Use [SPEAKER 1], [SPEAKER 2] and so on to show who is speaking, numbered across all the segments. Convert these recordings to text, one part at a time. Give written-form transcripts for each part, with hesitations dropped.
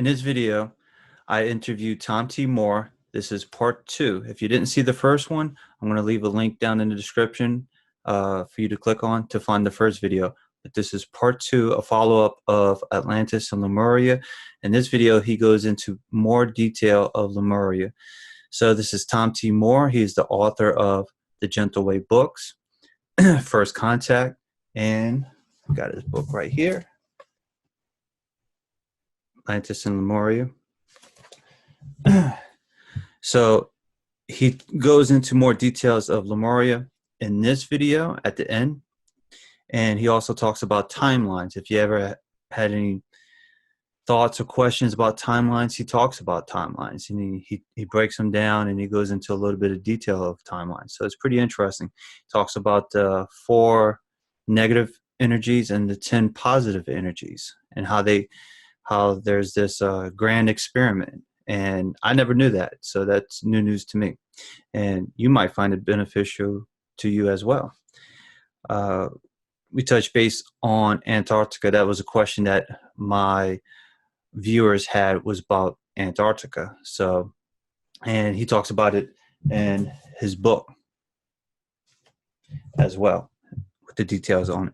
[SPEAKER 1] In this video, I interviewed Tom T. Moore. This is part 2. If you didn't see the first one, I'm going to leave a link down in the description for you to click on to find the first video. But this is part 2, a follow-up of Atlantis and Lemuria. In this video, he goes into more detail of Lemuria. So this is Tom T. Moore. He's the author of The Gentle Way books, First Contact, and I've got his book right here, Atlantis and Lemuria. So he goes into more details of Lemuria in this video at the end, and he also talks about timelines. If you ever had any thoughts or questions about timelines, he talks about timelines, and he breaks them down, and he goes into a little bit of detail of timelines. So it's pretty interesting. He talks about the 4 negative energies and the 10 positive energies, and how there's this grand experiment. And I never knew that, so that's new news to me. And you might find it beneficial to you as well. We touched base on Antarctica. That was a question that my viewers had, was about Antarctica. So, and he talks about it in his book as well, with the details on it.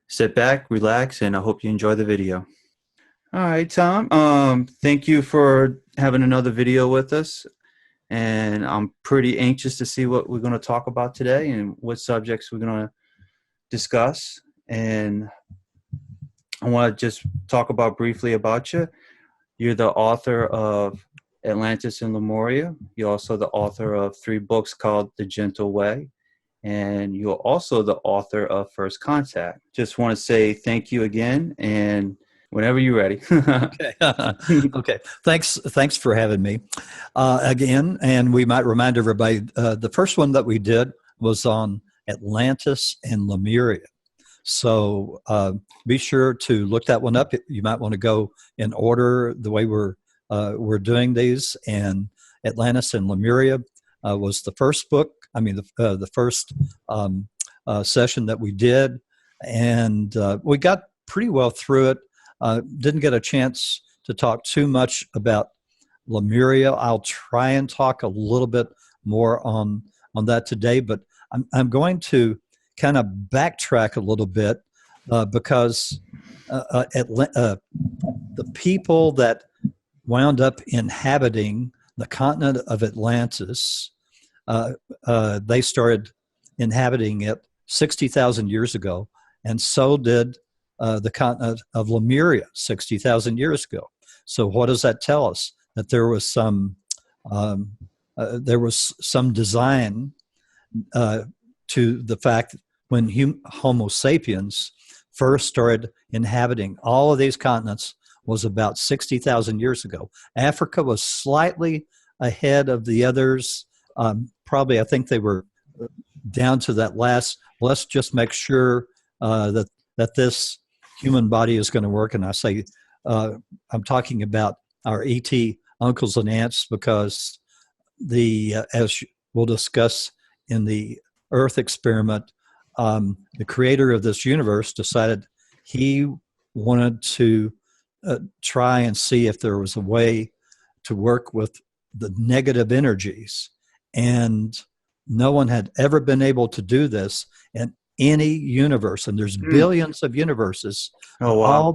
[SPEAKER 1] Sit back, relax, and I hope you enjoy the video. All right, Tom. Thank you for having another video with us, and I'm pretty anxious to see what we're going to talk about today and what subjects we're going to discuss. And I want to just talk about briefly about you. You're the author of Atlantis and Lemuria. You're also the author of 3 books called The Gentle Way, and you're also the author of First Contact. Just want to say thank you again, and whenever you're ready.
[SPEAKER 2] Okay. Okay. Thanks for having me again. And we might remind everybody, the first one that we did was on Atlantis and Lemuria. So be sure to look that one up. You might want to go in order the way we're doing these. And Atlantis and Lemuria was the first book. I mean, the first session that we did, and we got pretty well through it. Didn't get a chance to talk too much about Lemuria. I'll try and talk a little bit more on that today, but I'm going to kind of backtrack a little bit because the people that wound up inhabiting the continent of Atlantis, they started inhabiting it 60,000 years ago, and so did the continent of Lemuria 60,000 years ago. So what does that tell us? That there was some design to the fact that when Homo sapiens first started inhabiting all of these continents was about 60,000 years ago. Africa was slightly ahead of the others. Probably, I think they were down to that last. Let's just make sure that this human body is going to work. And I say, I'm talking about our ET uncles and aunts, because as we'll discuss in the Earth experiment, the creator of this universe decided he wanted to try and see if there was a way to work with the negative energies. And no one had ever been able to do this in any universe, and there's billions of universes.
[SPEAKER 1] Oh, wow.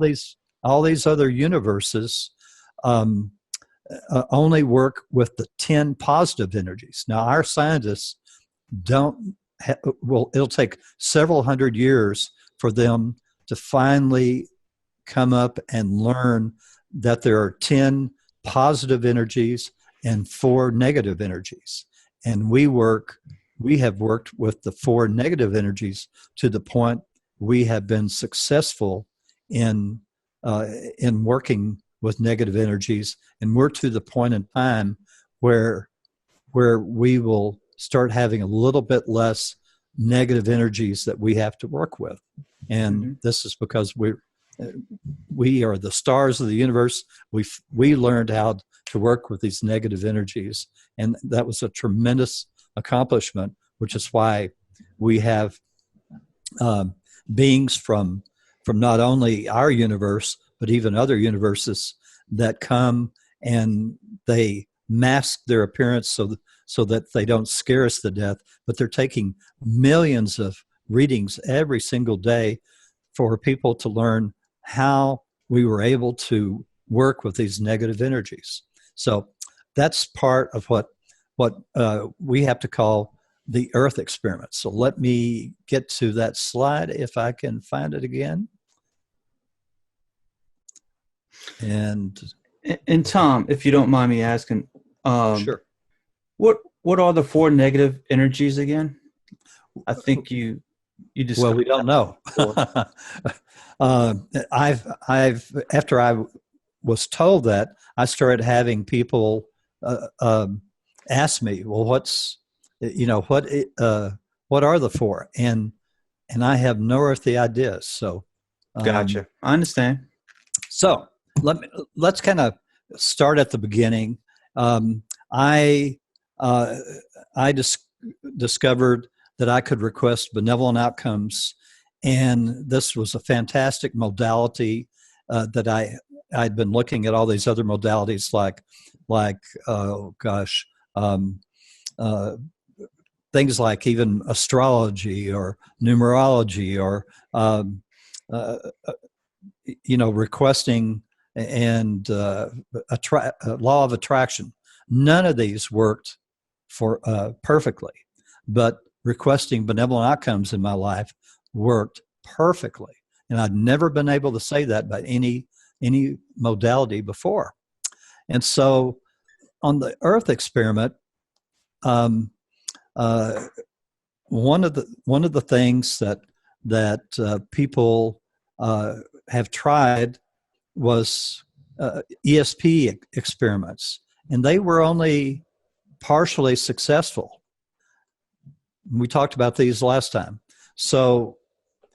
[SPEAKER 2] All these other universes only work with the 10 positive energies. Now, our scientists it'll take several hundred years for them to finally come up and learn that there are 10 positive energies and 4 negative energies. And we have worked with the 4 negative energies to the point we have been successful in working with negative energies, and we're to the point in time where we will start having a little bit less negative energies that we have to work with. And this is because we are the stars of the universe. We learned how to work with these negative energies, and that was a tremendous accomplishment, which is why we have beings from not only our universe, but even other universes that come and they mask their appearance so that they don't scare us to death, but they're taking millions of readings every single day for people to learn how we were able to work with these negative energies. So that's part of what we have to call the Earth experiment. So let me get to that slide if I can find it again. And
[SPEAKER 1] Tom, if you don't mind me asking,
[SPEAKER 2] sure.
[SPEAKER 1] What are the four negative energies again? I think you discussed.
[SPEAKER 2] Well, we don't know. I've after I was told that, I started having people ask me, well, what are the four? And I have no earthly idea. So
[SPEAKER 1] Gotcha. I understand.
[SPEAKER 2] So let's kind of start at the beginning. I discovered that I could request benevolent outcomes, and this was a fantastic modality that I'd been looking at all these other modalities things like even astrology or numerology or requesting and law of attraction. None of these worked for perfectly, but requesting benevolent outcomes in my life worked perfectly, and I'd never been able to say that about any modality before. And so, on the Earth experiment, one of the things that people have tried was ESP experiments, and they were only partially successful. We talked about these last time. So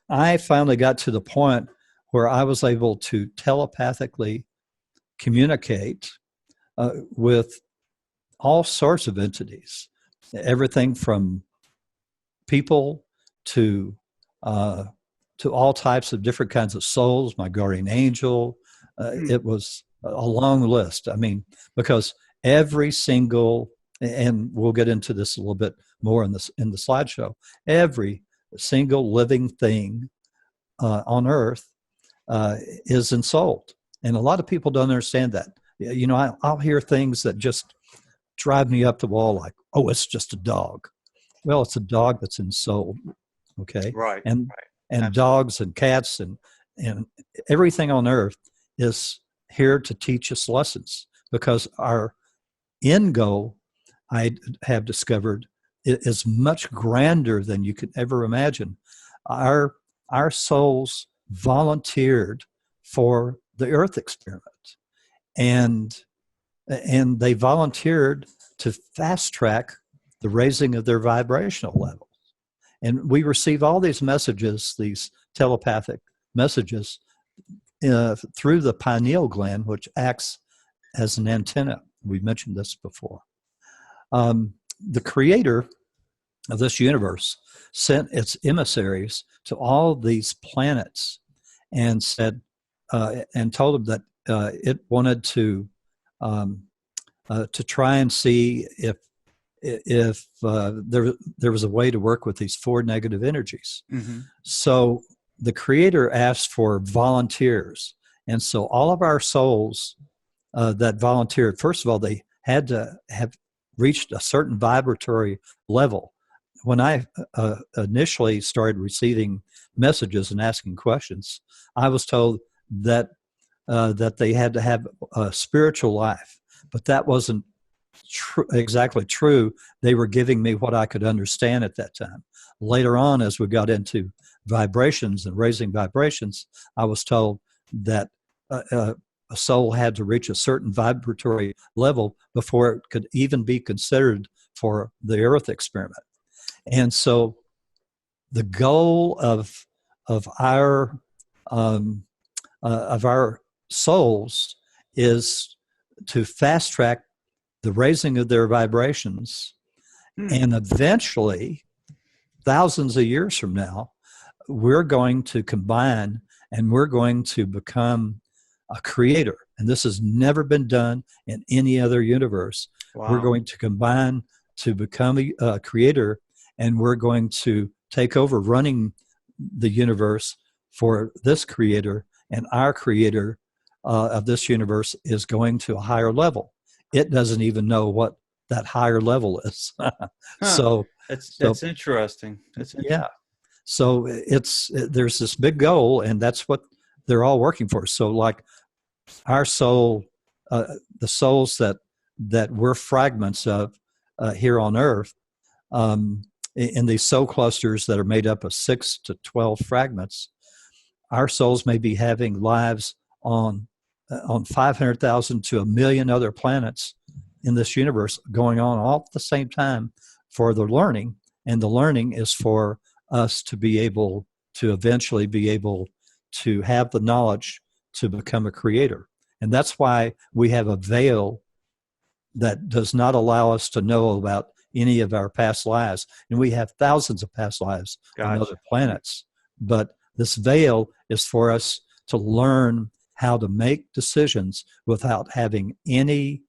[SPEAKER 2] I finally got to the point where I was able to telepathically communicate with all sorts of entities, everything from people to all types of different kinds of souls, my guardian angel. It was a long list. I mean, because every single, and we'll get into this a little bit more in the slideshow, every single living thing on Earth is ensouled. And a lot of people don't understand that. I'll hear things that just drive me up the wall, like, oh, it's just a dog. Well, it's a dog that's ensouled. Okay.
[SPEAKER 1] Right.
[SPEAKER 2] And
[SPEAKER 1] Absolutely.
[SPEAKER 2] Dogs and cats and everything on Earth is here to teach us lessons, because our end goal, I have discovered, is much grander than you could ever imagine. Our souls volunteered for the Earth experiment, and they volunteered to fast track the raising of their vibrational levels. And we receive all these messages, these telepathic messages, through the pineal gland, which acts as an antenna. We mentioned this before. The creator of this universe sent its emissaries to all these planets and said, and told them that it wanted to try and see if there was a way to work with these four negative energies. Mm-hmm. So the creator asked for volunteers. And so all of our souls that volunteered, first of all, they had to have reached a certain vibratory level. When I initially started receiving messages and asking questions, I was told that they had to have a spiritual life, but that wasn't exactly true. They were giving me what I could understand at that time. Later on, as we got into vibrations and raising vibrations, I was told that a soul had to reach a certain vibratory level before it could even be considered for the Earth experiment. And so the goal of our souls is to fast track the raising of their vibrations, and eventually, thousands of years from now, we're going to combine and we're going to become a creator. and this has never been done in any other universe.
[SPEAKER 1] Wow.
[SPEAKER 2] We're going to combine to become a creator, and we're going to take over running the universe for this creator, and our creator of this universe is going to a higher level. It doesn't even know what that higher level is. So
[SPEAKER 1] that's interesting. That's interesting.
[SPEAKER 2] yeah. So there's this big goal, and that's what they're all working for. So like our soul, the souls that we're fragments of here on Earth, in these soul clusters that are made up of 6 to 12 fragments, our souls may be having lives on 500,000 to 1 million other planets in this universe going on all at the same time for the learning. And the learning is for us to be able to eventually be able to have the knowledge to become a creator. And that's why we have a veil that does not allow us to know about any of our past lives. And we have thousands of past lives on other planets. But this veil is for us to learn how to make decisions without having any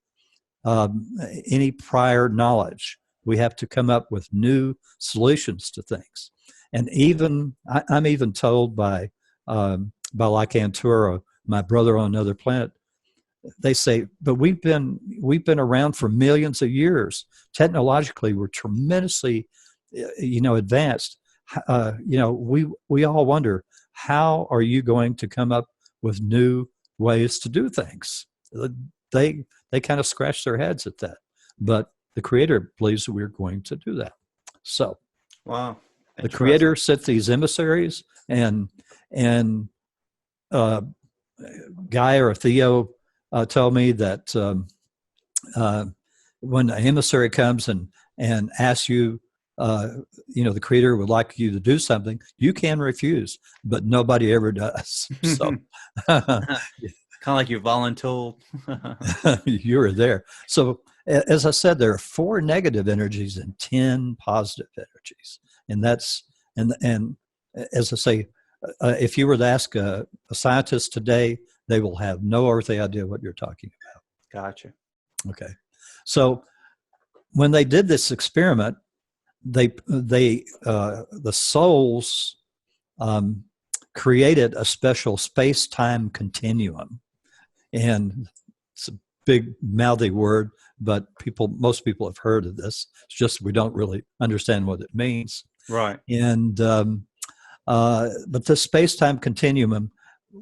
[SPEAKER 2] prior knowledge. We have to come up with new solutions to things. And even I'm even told by like Antura, my brother on another planet, they say, but we've been around for millions of years. Technologically, we're tremendously, advanced. We all wonder, how are you going to come up with new ways to do things? They kind of scratch their heads at that, but the Creator believes that we're going to do that. So,
[SPEAKER 1] wow,
[SPEAKER 2] the Creator sent these emissaries, and Guy or Theo told me that when an emissary comes and asks you, the Creator would like you to do something, you can refuse, but nobody ever does. So,
[SPEAKER 1] kind of like you voluntold.
[SPEAKER 2] You were there. So, as I said, there are 4 negative energies and 10 positive energies, and that's and as I say, if you were to ask a scientist today, they will have no earthly idea what you're talking about.
[SPEAKER 1] Gotcha.
[SPEAKER 2] Okay. So when they did this experiment, the souls created a special space-time continuum, and it's a big mouthy word, but most people have heard of this. It's just we don't really understand what it means.
[SPEAKER 1] Right.
[SPEAKER 2] And but the space-time continuum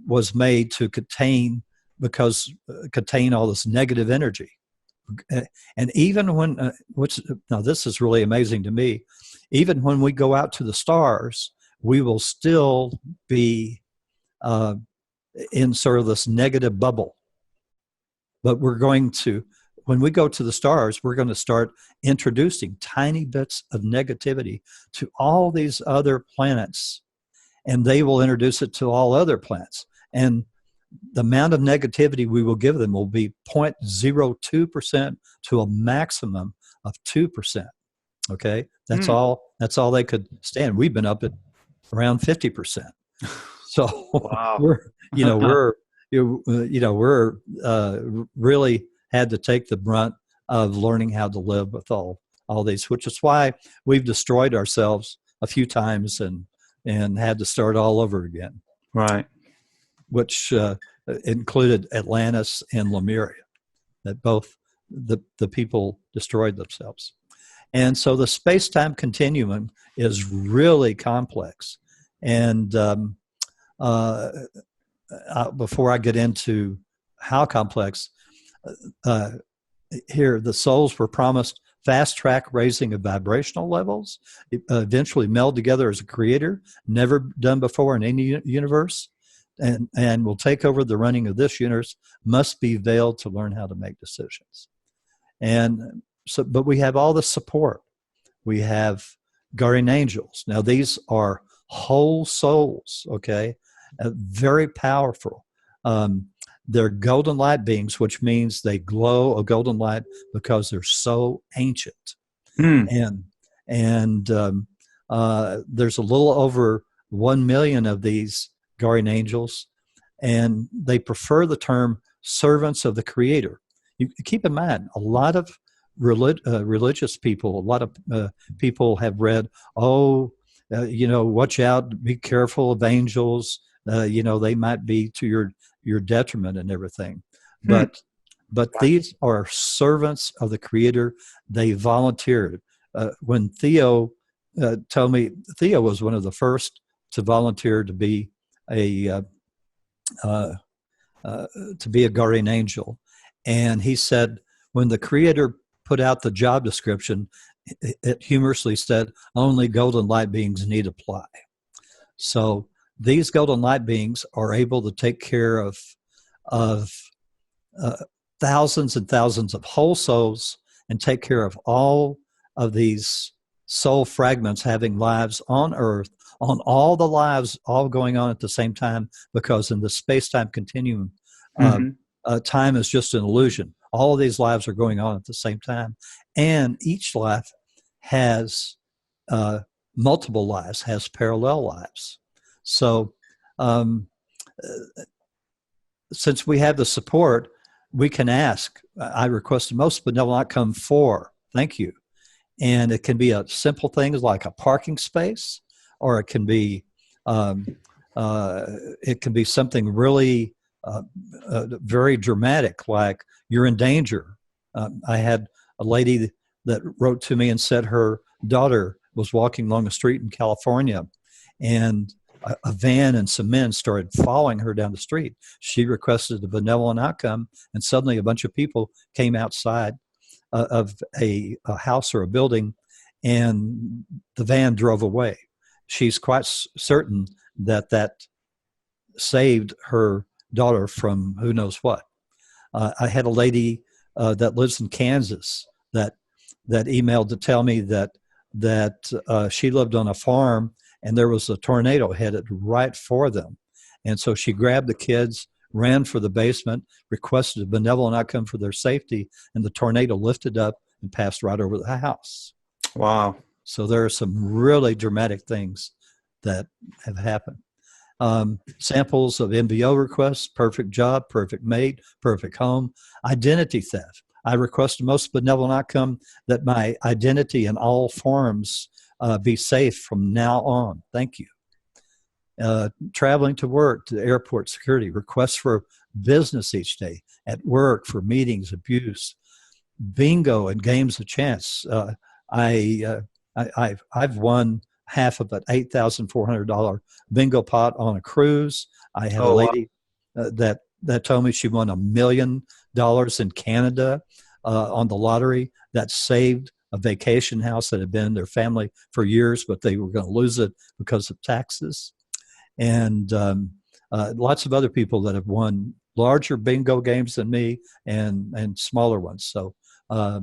[SPEAKER 2] was made to contain all this negative energy. And even when, now this is really amazing to me, even when we go out to the stars, we will still be in sort of this negative bubble. But when we go to the stars, we're going to start introducing tiny bits of negativity to all these other planets, and they will introduce it to all other planets. And the amount of negativity we will give them will be 0.02% to a maximum of 2%. Okay, that's all they could stand. We've been up at around 50%. So
[SPEAKER 1] wow.
[SPEAKER 2] we're really had to take the brunt of learning how to live with all these, which is why we've destroyed ourselves a few times and had to start all over again.
[SPEAKER 1] Right.
[SPEAKER 2] Which included Atlantis and Lemuria, that both the people destroyed themselves. And so the space-time continuum is really complex. And before I get into how complex, here the souls were promised fast-track raising of vibrational levels, eventually meld together as a creator, never done before in any universe, and will take over the running of this universe, must be veiled to learn how to make decisions. And so, but we have all the support. We have guardian angels. Now, these are whole souls, okay? Very powerful. They're golden light beings, which means they glow a golden light because they're so ancient. And there's a little over 1 million of these guardian angels, and they prefer the term servants of the Creator. You keep in mind, a lot of religious people, a lot of people have read, watch out, be careful of angels. They might be to your detriment and everything.
[SPEAKER 1] Hmm.
[SPEAKER 2] But these are servants of the Creator. They volunteered. When Theo told me, Theo was one of the first to volunteer to be a guardian angel, and he said when the Creator put out the job description, it humorously said only golden light beings need apply. So these golden light beings are able to take care of thousands and thousands of whole souls and take care of all of these soul fragments having lives on Earth, on all the lives all going on at the same time, because in the space-time continuum, time is just an illusion. All of these lives are going on at the same time, and each life has multiple lives, has parallel lives. So since we have the support, we can ask, I request the most benevolent outcome for, thank you. And it can be a simple thing like a parking space, or it can be something really very dramatic, like you're in danger. I had a lady that wrote to me and said her daughter was walking along the street in California, and a van and some men started following her down the street. She requested a benevolent outcome, and suddenly a bunch of people came outside of a house or a building, and the van drove away. She's quite certain that saved her daughter from who knows what. I had a lady that lives in Kansas that emailed to tell me that she lived on a farm and there was a tornado headed right for them. And so she grabbed the kids, ran for the basement, requested a benevolent outcome for their safety, and the tornado lifted up and passed right over the house.
[SPEAKER 1] Wow.
[SPEAKER 2] So there are some really dramatic things that have happened. Samples of MBO requests: perfect job, perfect mate, perfect home. Identity theft: I request the most benevolent outcome that my identity in all forms be safe from now on. Thank you. Traveling to work, to the airport security, requests for business each day, at work for meetings, abuse, bingo and games of chance. I've won half of an $8,400 bingo pot on a cruise. I had a lady that told me she won $1 million in Canada on the lottery. That saved a vacation house that had been in their family for years, but they were going to lose it because of taxes. And lots of other people that have won larger bingo games than me and smaller ones. So I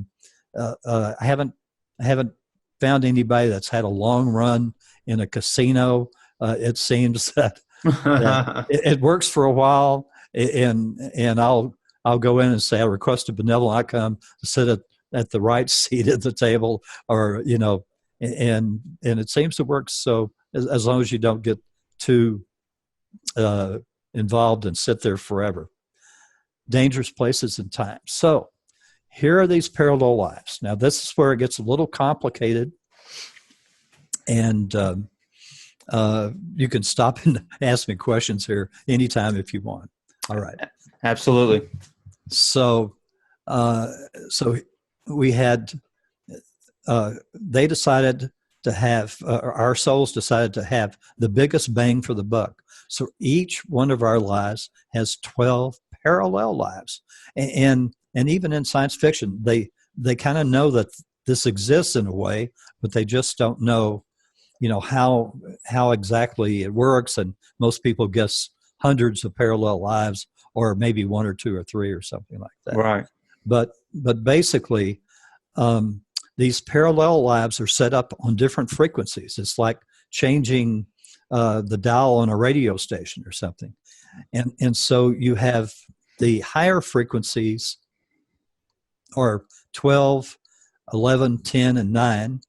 [SPEAKER 2] haven't found anybody that's had a long run in a casino. It seems that it works for a while, and I'll go in and say I request a benevolent outcome to sit at the right seat at the table, or and it seems to work. So as long as you don't get too involved and sit there forever. Dangerous places and times. So here are these parallel lives. Now this is where it gets a little complicated, and you can stop and ask me questions here anytime if you want. All right.
[SPEAKER 1] Absolutely.
[SPEAKER 2] So we had, they decided to have, our souls decided to have the biggest bang for the buck. So each one of our lives has 12 parallel lives. And even in science fiction, they kind of know that this exists in a way, but they just don't know, how exactly it works. And most people guess hundreds of parallel lives, or maybe one or two or three or something like that.
[SPEAKER 1] Right.
[SPEAKER 2] But basically, these parallel lives are set up on different frequencies. It's like changing the dial on a radio station or something. And so you have the higher frequencies are 12, 11, 10, and 9.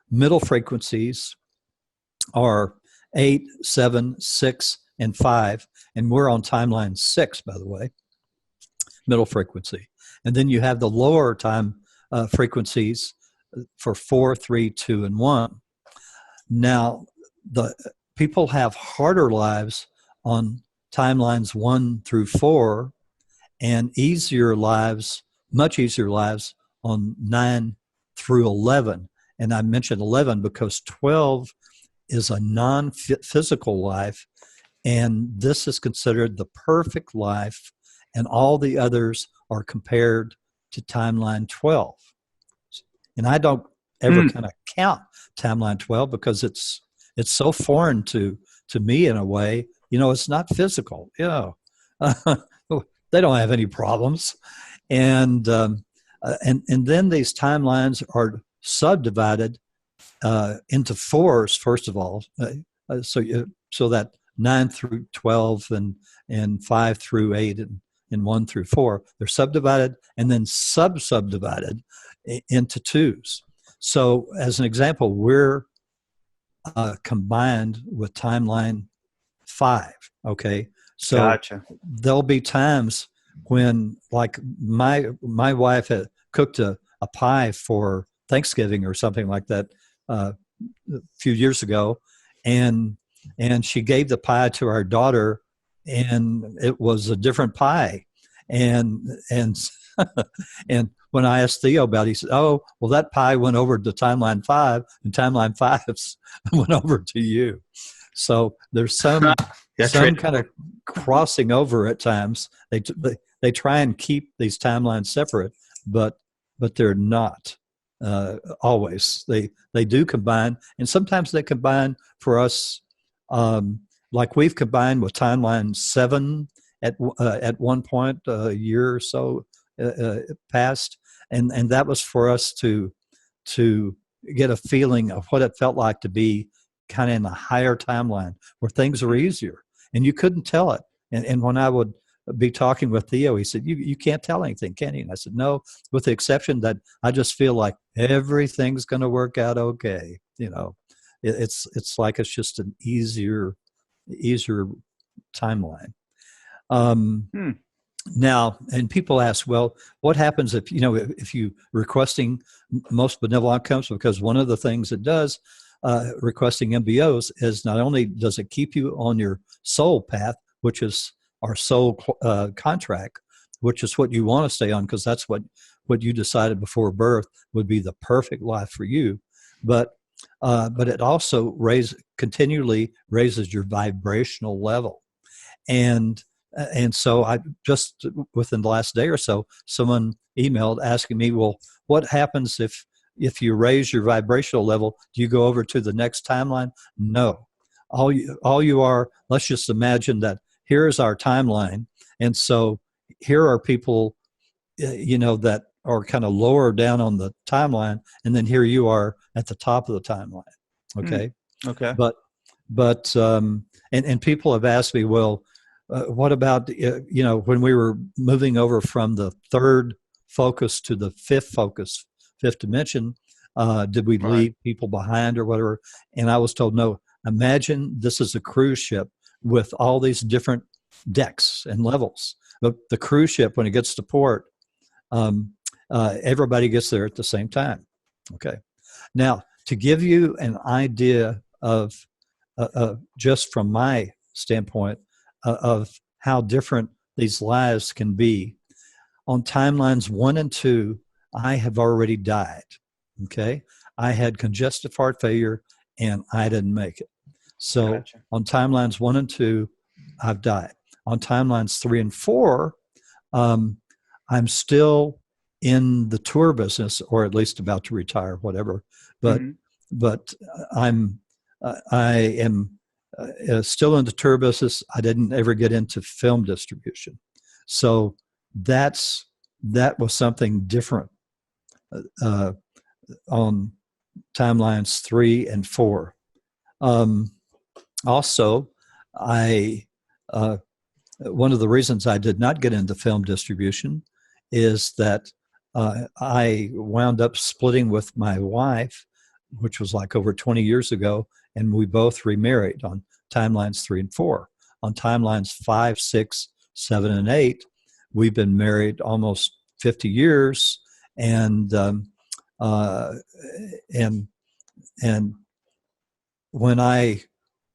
[SPEAKER 2] Middle frequencies are 8, 7, 6, and 5. And we're on timeline 6, by the way. middle frequency. And then you have the lower time frequencies for 4, 3, 2, and 1. Now, the people have harder lives on timelines 1 through 4 and easier lives, much easier lives on 9 through 11. And I mentioned 11 because 12 is a non-physical life, and this is considered the perfect life, and all the others are compared to timeline 12. And I don't ever kind of count timeline 12 because it's so foreign to me in a way. You know, it's not physical. You know, they don't have any problems, and then these timelines are subdivided into 4s first of all. So that 9 through 12 and 5 through 8 and 1 through 4, they're subdivided and then subdivided into 2s. So as an example, we're combined with timeline 5. Okay, so
[SPEAKER 1] Gotcha.
[SPEAKER 2] there'll be times when, like, my wife had cooked a pie for Thanksgiving or something like that a few years ago, and she gave the pie to our daughter, and it was a different pie, and and when I asked Theo about it, he said, "Oh, well, that pie went over to timeline 5, and timeline 5's went over to you." So there's some kind of crossing over at times. They try and keep these timelines separate, but they're not always. They do combine, and sometimes they combine for us. Like we've combined with timeline 7 at one point a year or so past, and that was for us to get a feeling of what it felt like to be kind of in a higher timeline where things are easier, and you couldn't tell it. And when I would be talking with Theo, he said, you can't tell anything, can you? And I said, no, with the exception that I just feel like everything's going to work out okay. You know, it's like it's just an easier timeline. Now, and people ask, well, what happens if you requesting most benevolent comes, because one of the things it does, requesting MBOs, is not only does it keep you on your soul path, which is our soul contract, which is what you want to stay on, because that's what you decided before birth would be the perfect life for you, but it also continually raises your vibrational level, and so I just within the last day or so, someone emailed asking me, well, what happens if you raise your vibrational level? Do you go over to the next timeline? No, all you are. Let's just imagine that here is our timeline, and so here are people, that are kind of lower down on the timeline, and then here you are at the top of the timeline. Okay.
[SPEAKER 1] Okay.
[SPEAKER 2] But and people have asked me, well, what about when we were moving over from the third focus to the fifth dimension, did we leave people behind or whatever? And I was told, no. Imagine this is a cruise ship with all these different decks and levels. But the cruise ship, when it gets to port, everybody gets there at the same time. Okay. Now, to give you an idea of just from my standpoint of how different these lives can be, on timelines 1 and 2, I have already died. Okay. I had congestive heart failure and I didn't make it. So gotcha. On timelines 1 and 2, I've died. On timelines 3 and 4, I'm still in the tour business, or at least about to retire, whatever. But I am still in the tour business. I didn't ever get into film distribution, so that was something different on timelines 3 and 4. Also, one of the reasons I did not get into film distribution is that I wound up splitting with my wife, which was like over 20 years ago, and we both remarried on timelines 3 and 4. On timelines 5, 6, 7, and 8, we've been married almost 50 years, and and and when I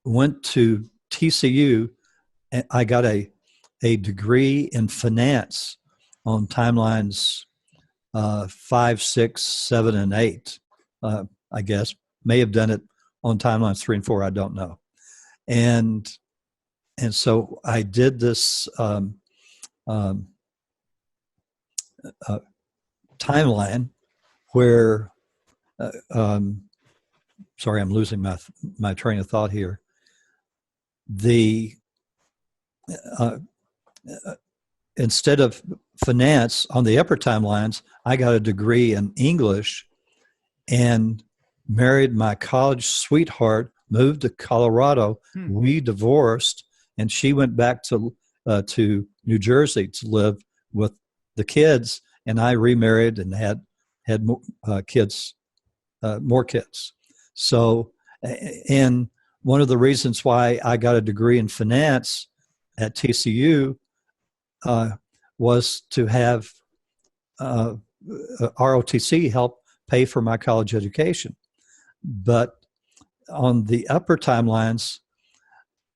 [SPEAKER 2] went to TCU, I got a degree in finance on timelines 5, 6, 7, and 8. I guess may have done it on timelines 3 and 4. I don't know. And so I did this timeline where. Sorry, I'm losing my train of thought here. The instead of finance on the upper timelines, I got a degree in English and married my college sweetheart, moved to Colorado. We divorced, and she went back to New Jersey to live with the kids, and I remarried and had more kids. So, and one of the reasons why I got a degree in finance at TCU was to have ROTC help pay for my college education. But on the upper timelines,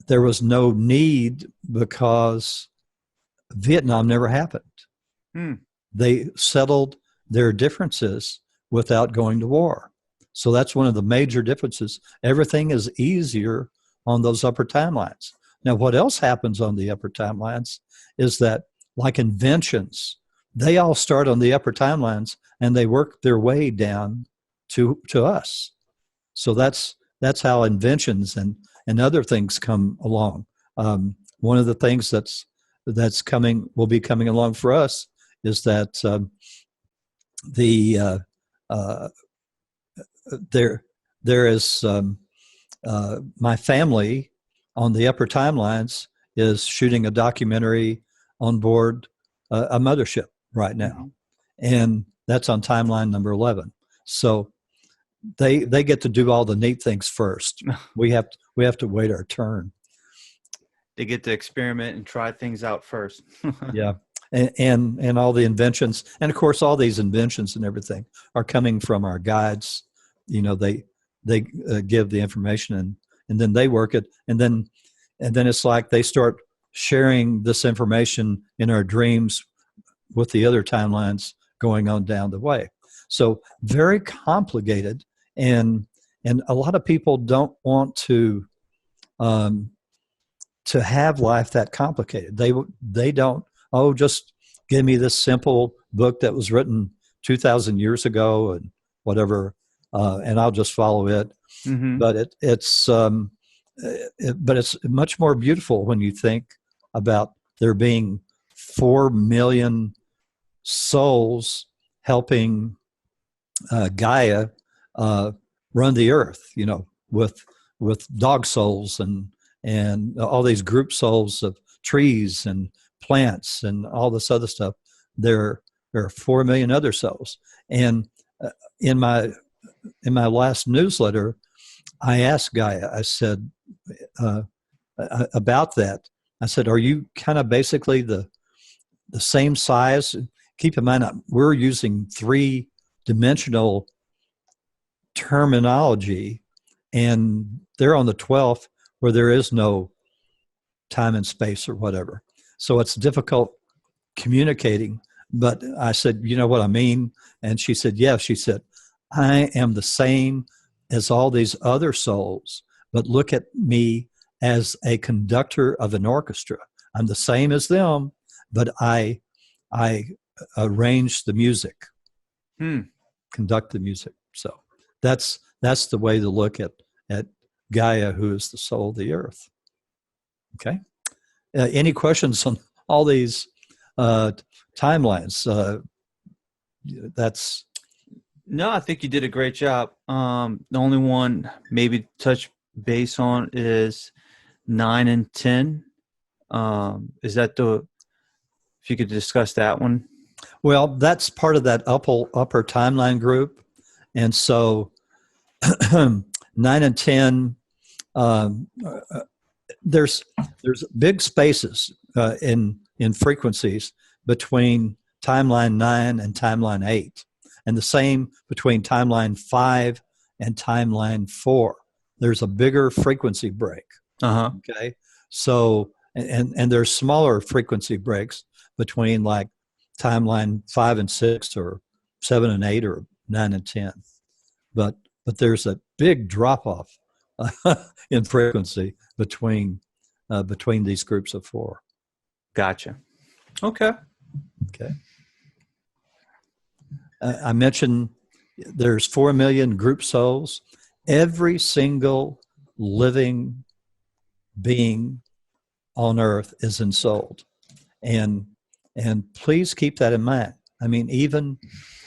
[SPEAKER 2] there was no need because Vietnam never happened. They settled their differences without going to war. So that's one of the major differences. Everything is easier on those upper timelines. Now, what else happens on the upper timelines is that, like inventions, they all start on the upper timelines and they work their way down to us. So that's how inventions and other things come along. One of the things that's will be coming along for us is that there is my family on the upper timelines is shooting a documentary on board a mothership right now, and that's on timeline number 11. So they get to do all the neat things first. We have to wait our turn.
[SPEAKER 1] They get to experiment and try things out first.
[SPEAKER 2] Yeah. And all the inventions, and of course all these inventions and everything are coming from our guides. You know, they give the information and then they work it, and then it's like they start sharing this information in our dreams with the other timelines going on down the way. So very complicated, and a lot of people don't want to have life that complicated. They don't. Oh, just give me this simple book that was written 2,000 years ago and whatever, and I'll just follow it. But it's much more beautiful when you think about there being 4 million souls helping Gaia run the earth. You know, with dog souls and all these group souls of trees and plants and all this other stuff. There are 4 million other souls. And in my last newsletter, I asked Gaia, I said, about that. I said, are you kind of basically the same size? Keep in mind, we're using 3-dimensional terminology, and they're on the 12th where there is no time and space or whatever. So it's difficult communicating. But I said, you know what I mean? And she said, yeah. She said, I am the same as all these other souls, but look at me as a conductor of an orchestra. I'm the same as them, but I arrange the music, conduct the music. So that's the way to look at Gaia, who is the soul of the earth. Okay. Any questions on all these timelines?
[SPEAKER 1] No, I think you did a great job. The only one maybe touch base on is 9 and 10. Is that if you could discuss that one?
[SPEAKER 2] Well, that's part of that upper timeline group. And so 9 and 10, there's big spaces in frequencies between timeline 9 and timeline 8, and the same between timeline 5 and timeline 4. There's a bigger frequency break.
[SPEAKER 1] Uh-huh.
[SPEAKER 2] Okay. So, and there's smaller frequency breaks between like timeline 5 and 6 or 7 and 8 or 9 and 10. But there's a big drop off in frequency between these groups of 4.
[SPEAKER 1] Gotcha. Okay.
[SPEAKER 2] Okay. I mentioned there's 4 million group souls. Every single living being on Earth is ensouled, and please keep that in mind. I mean, even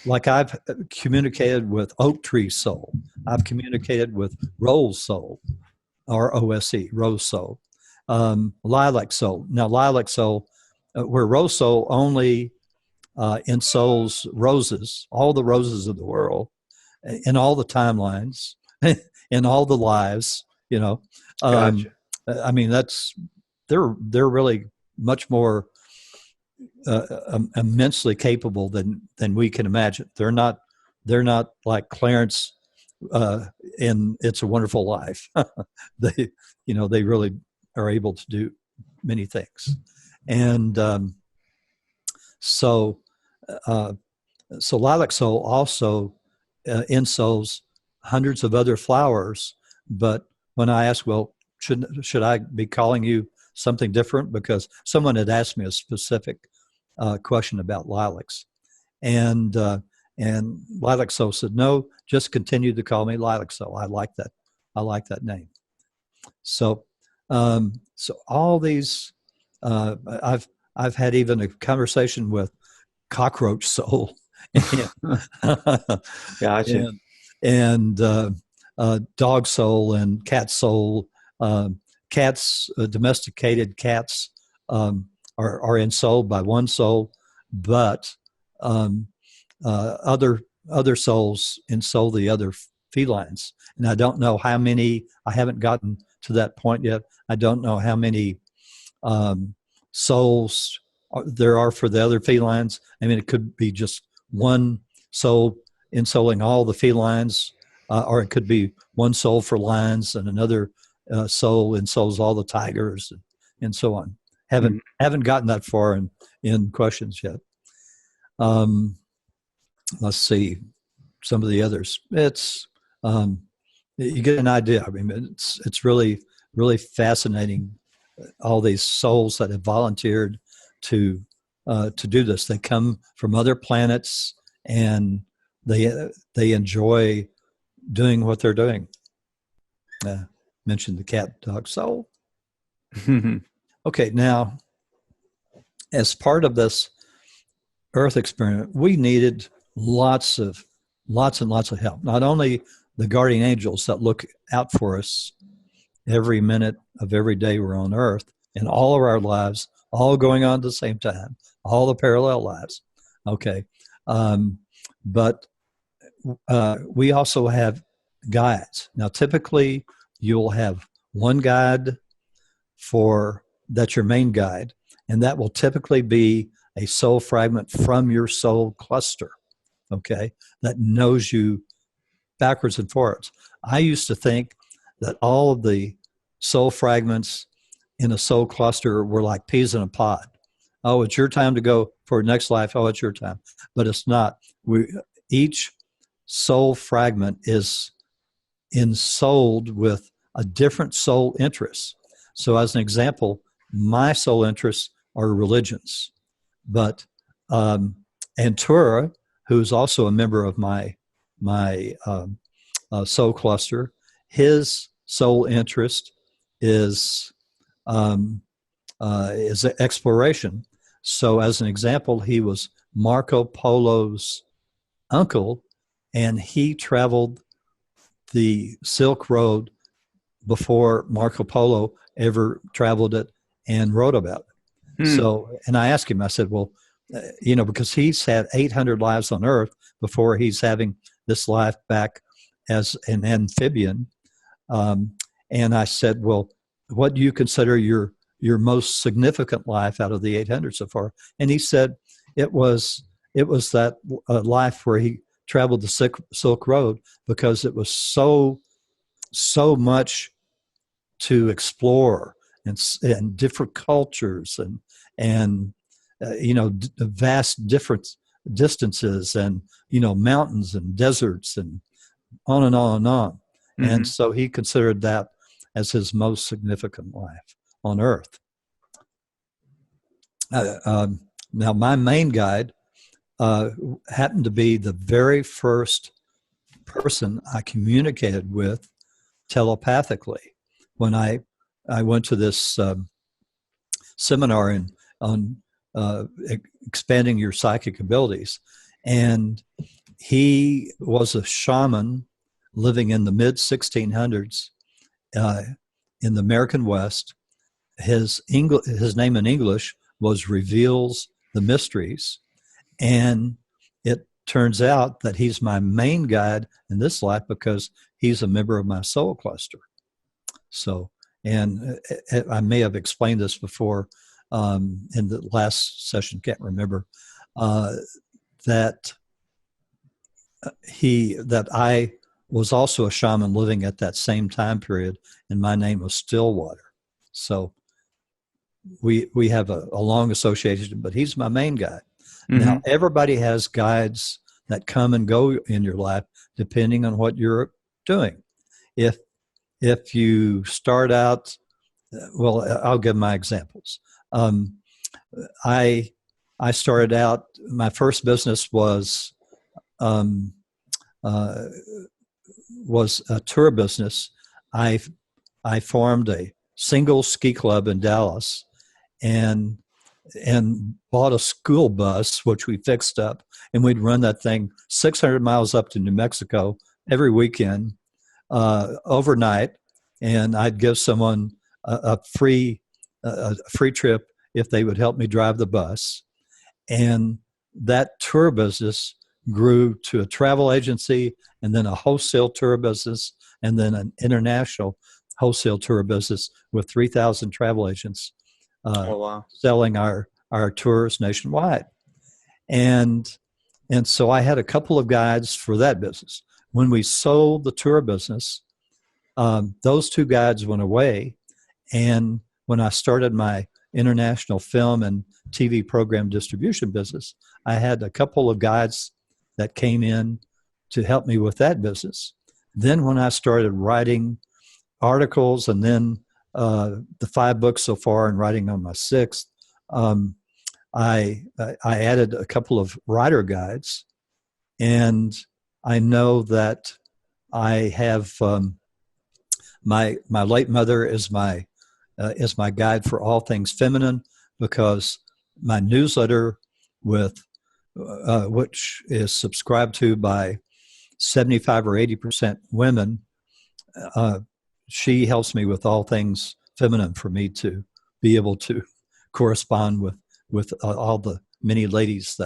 [SPEAKER 2] like I've communicated with Oak Tree Soul, I've communicated with Rose Soul, ROSE, Rose Soul, Lilac Soul. Now, Lilac Soul, where Rose Soul only ensouls roses, all the roses of the world, in all the timelines, in all the lives. You know,
[SPEAKER 1] Gotcha.
[SPEAKER 2] I mean, they're really much more immensely capable than we can imagine. They're not like Clarence in It's a Wonderful Life. They really are able to do many things, and so Lilac Soul also ensouls hundreds of other flowers. But when I asked, well, should I be calling you something different? Because someone had asked me a specific question about lilacs, and Lilac Soul said, no, just continue to call me Lilac Soul. I like that. I like that name. So all these, I've had even a conversation with Cockroach Soul,
[SPEAKER 1] Gotcha.
[SPEAKER 2] and Dog Soul and Cat Soul. Cats, domesticated cats, are ensouled by one soul, but other souls ensoul the other felines. And I don't know how many. I haven't gotten to that point yet. I don't know how many souls there are for the other felines. I mean, it could be just one soul ensouling all the felines, or it could be one soul for lions and another soul ensouls all the tigers, and so on. Haven't gotten that far in questions yet. Let's see some of the others. It's you get an idea. I mean, it's really fascinating. All these souls that have volunteered to do this. They come from other planets and they enjoy doing what they're doing. Mentioned the cat, dog, soul. Okay, now as part of this Earth experiment, we needed lots and lots of help. Not only the guardian angels that look out for us every minute of every day we're on Earth, in all of our lives, all going on at the same time, all the parallel lives. Okay, but we also have guides. Now, typically, you'll have one guide that's your main guide, and that will typically be a soul fragment from your soul cluster, okay, that knows you backwards and forwards. I used to think that all of the soul fragments in a soul cluster were like peas in a pod. Oh, it's your time to go for next life. Oh, it's your time. But it's not. Each soul fragment is ensouled with a different soul interest. So as an example, my soul interests are religions. But Antura, who's also a member of my soul cluster, his soul interest is exploration. So as an example, he was Marco Polo's uncle, and he traveled the Silk Road before Marco Polo ever traveled it and wrote about it. So, and I asked him, I said, well, because he's had 800 lives on Earth before he's having this life back as an amphibian. And I said, well, what do you consider your most significant life out of the 800 so far? And he said, it was that life where he traveled the Silk Road, because it was so much to explore, and different cultures, and vast different distances, and mountains and deserts, and on and on and on.
[SPEAKER 1] Mm-hmm.
[SPEAKER 2] And so he considered that as his most significant life on Earth. Now, my main guide happened to be the very first person I communicated with telepathically when I went to this seminar on expanding your psychic abilities. And he was a shaman living in the mid 1600s in the American West. His name in English was Reveals the Mysteries. And it turns out that he's my main guide in this life because he's a member of my soul cluster. So, and I may have explained this before in the last session, can't remember, that I was also a shaman living at that same time period, and my name was Stillwater. So we have a long association, but he's my main guide. Mm-hmm. Now, everybody has guides that come and go in your life depending on what you're doing. If you start out, well, I'll give my examples. I started out, my first business was a tour business. I formed a single ski club in Dallas, and bought a school bus, which we fixed up, and we'd run that thing 600 miles up to New Mexico every weekend, overnight, and I'd give someone a free trip if they would help me drive the bus. And that tour business grew to a travel agency, and then a wholesale tour business, and then an international wholesale tour business with 3,000 travel agents selling our tours nationwide. And so I had a couple of guides for that business. When we sold the tour business, those two guides went away. And when I started my international film and TV program distribution business, I had a couple of guides that came in to help me with that business. Then when I started writing articles, and then the 5 books so far and writing on my 6th, I added a couple of writer guides. And I know that I have my late mother is my guide for all things feminine, because my newsletter, which is subscribed to by 75 or 80% women, she helps me with all things feminine for me to be able to correspond with all the many ladies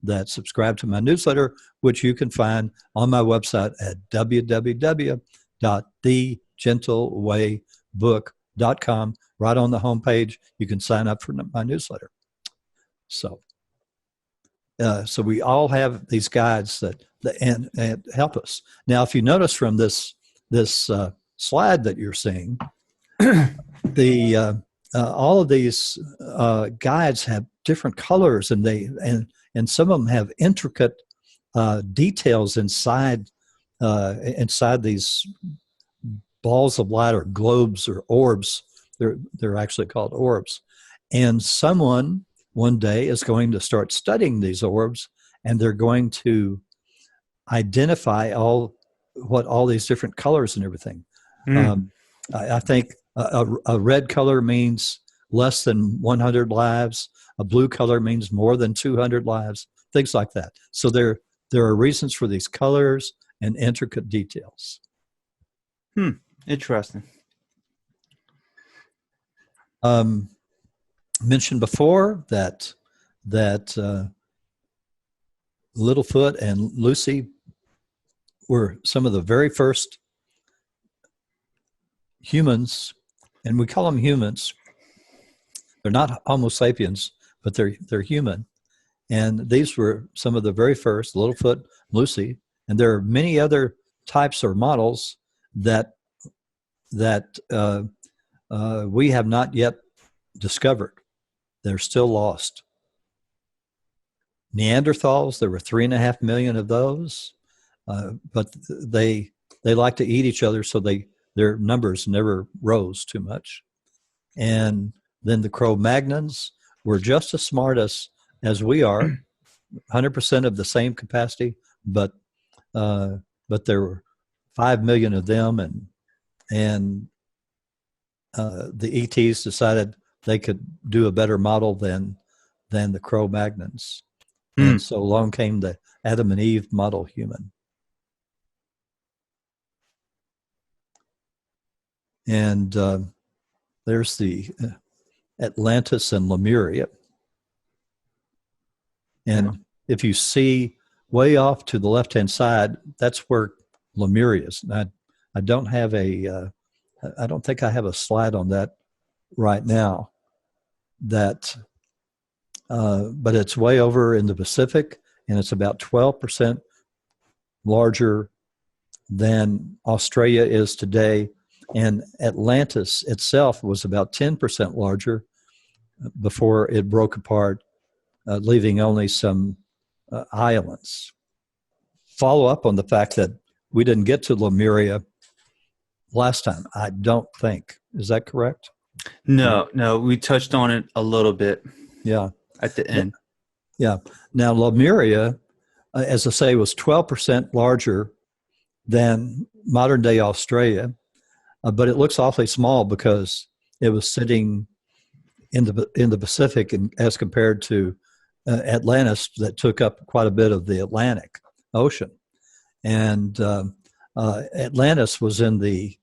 [SPEAKER 2] that subscribe to my newsletter, which you can find on my website at www.thegentlewaybook.com. Right on the homepage, you can sign up for my newsletter. So we all have these guides that help us. Now, if you notice from this slide that you're seeing, all of these guides have different colors, and some of them have intricate details inside these balls of light, or globes, or orbs. They're actually called orbs. And someone one day is going to start studying these orbs, and they're going to identify what all these different colors and everything. I think a red color means less than 100 lives. A blue color means more than 200 lives. Things like that. So there are reasons for these colors and intricate details.
[SPEAKER 1] Interesting.
[SPEAKER 2] Mentioned before that Littlefoot and Lucy were some of the very first humans, and we call them humans. They're not Homo sapiens, but they're human. And these were some of the very first, Littlefoot, Lucy, and there are many other types or models that we have not yet discovered. They're still lost. Neanderthals, there were 3.5 million of those, but they like to eat each other, so their numbers never rose too much. And then the Cro-Magnons were just as smart as we are, 100% of the same capacity, but there were 5 million of them, and the ETs decided they could do a better model than the Cro-Magnons. And so along came the Adam and Eve model human. And there's the Atlantis and Lemuria. And if you see way off to the left-hand side, that's where Lemuria is. And I don't have I don't think I have a slide on that right now. But it's way over in the Pacific, and it's about 12% larger than Australia is today. And Atlantis itself was about 10% larger before it broke apart, leaving only some islands. Follow up on the fact that we didn't get to Lemuria last time, I don't think. Is that correct?
[SPEAKER 1] No, we touched on it a little bit.
[SPEAKER 2] Yeah.
[SPEAKER 1] At the end.
[SPEAKER 2] Yeah. Now, Lemuria, as I say, was 12% larger than modern-day Australia, but it looks awfully small because it was sitting in the Pacific, and as compared to Atlantis, that took up quite a bit of the Atlantic Ocean. And Atlantis was in the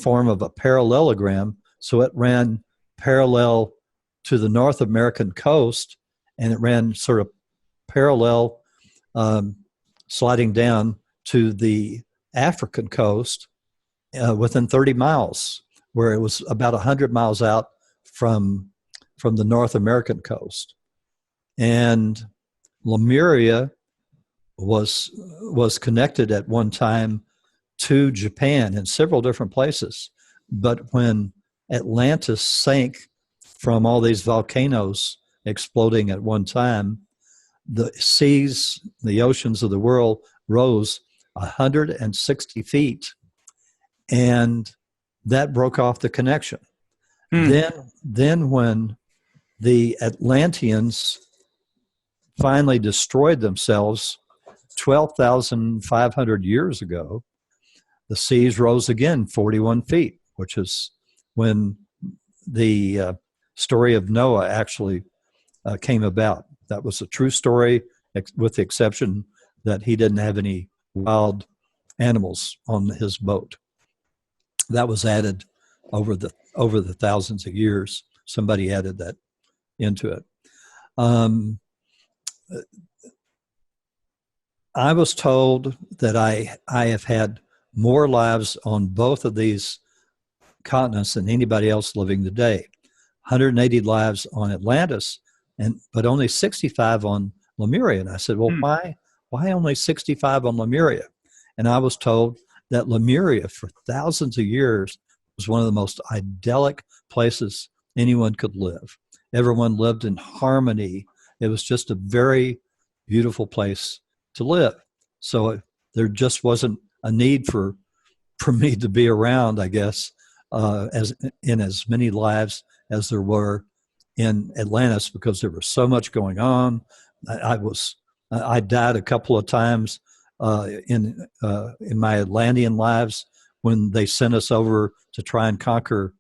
[SPEAKER 2] form of a parallelogram, so it ran parallel to the North American coast, and it ran sort of parallel, sliding down to the African coast within 30 miles, where it was about 100 miles out from the North American coast. And Lemuria was connected at one time to Japan in several different places. But when Atlantis sank from all these volcanoes exploding at one time, the seas, the oceans of the world rose 160 feet, and that broke off the connection. Then when the Atlanteans finally destroyed themselves 12,500 years ago, the seas rose again 41 feet, which is when the story of Noah actually came about. That was a true story, with the exception that he didn't have any wild animals on his boat. That was added over the thousands of years. Somebody added that into it. I was told that I have had more lives on both of these continents than anybody else living today. 180 lives on Atlantis, but only 65 on Lemuria. And I said, well, why only 65 on Lemuria? And I was told that Lemuria, for thousands of years, was one of the most idyllic places anyone could live. Everyone lived in harmony. It was just a very beautiful place to live. So there just wasn't a need for me to be around, I guess, as many lives as there were in Atlantis, because there was so much going on. I died a couple of times in my Atlantean lives when they sent us over to try and conquer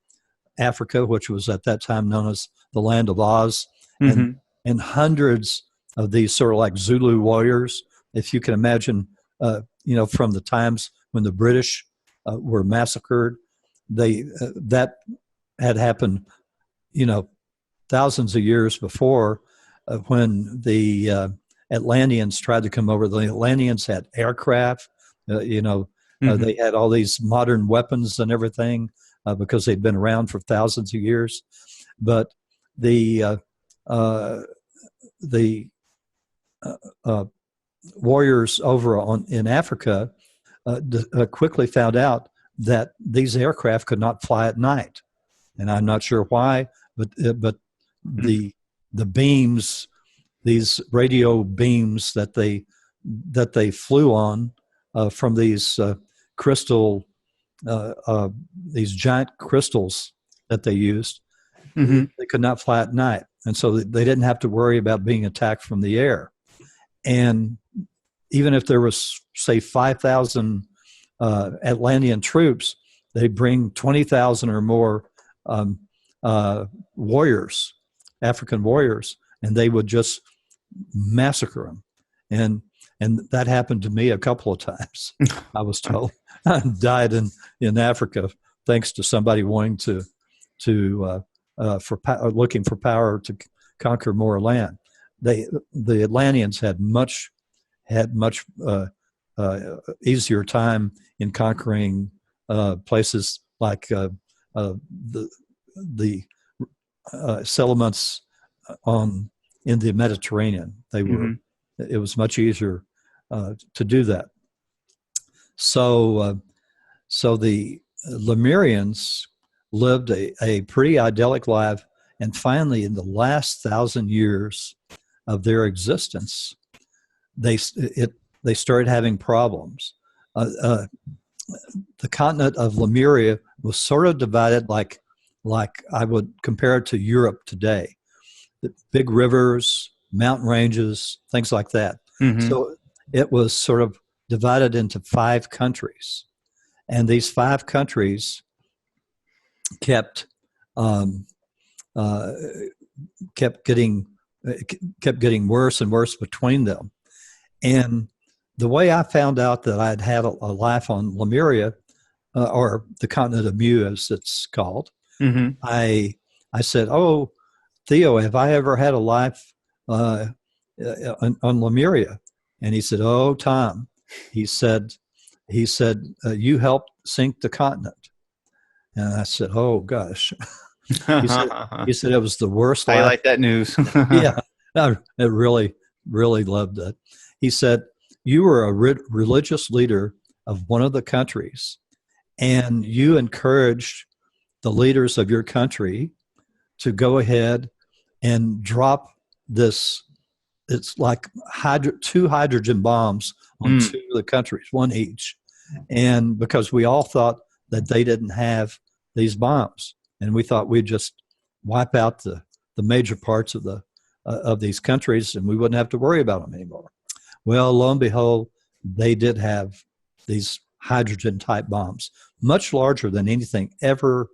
[SPEAKER 2] Africa, which was at that time known as the Land of Oz, and hundreds of these sort of like Zulu warriors, if you can imagine, from the times when the British were massacred. That had happened, thousands of years before, when the Atlanteans tried to come over. The Atlanteans had aircraft, they had all these modern weapons and everything because they'd been around for thousands of years. But the the warriors over in Africa quickly found out that these aircraft could not fly at night, and I'm not sure why, but the beams, these radio beams that they flew on from these crystal, these giant crystals that they used, they could not fly at night, and so they didn't have to worry about being attacked from the air. And even if there was, say, 5,000 Atlantean troops, they bring 20,000 or more warriors, African warriors, and they would just massacre them. And that happened to me a couple of times. I was told I died in Africa thanks to somebody wanting looking for power to conquer more land. The Atlanteans had much easier time in conquering places like the settlements in the Mediterranean. It was much easier to do that. So the Lemurians lived a pretty idyllic life, and finally, in the last 1,000 years of their existence, they started having problems. The continent of Lemuria was sort of divided like I would compare it to Europe today. The big rivers, mountain ranges, things like that. So it was sort of divided into 5 countries, and these 5 countries kept getting worse and worse between them. And the way I found out that I'd had a life on Lemuria, or the continent of Mu, as it's called, I said, "Oh, Theo, have I ever had a life on Lemuria?" And he said, "Oh, Tom," he said, "You helped sink the continent." And I said, "Oh gosh." He said it was the worst life.
[SPEAKER 1] I like that news.
[SPEAKER 2] Yeah, I really loved it. He said, "You were a religious leader of one of the countries, and you encouraged the leaders of your country to go ahead and drop this. It's like 2 hydrogen bombs on 2 of the countries, 1 each. And because we all thought that they didn't have these bombs, and we thought we'd just wipe out the major parts of these countries, and we wouldn't have to worry about them anymore. Well, lo and behold, they did have these hydrogen type bombs, much larger than anything ever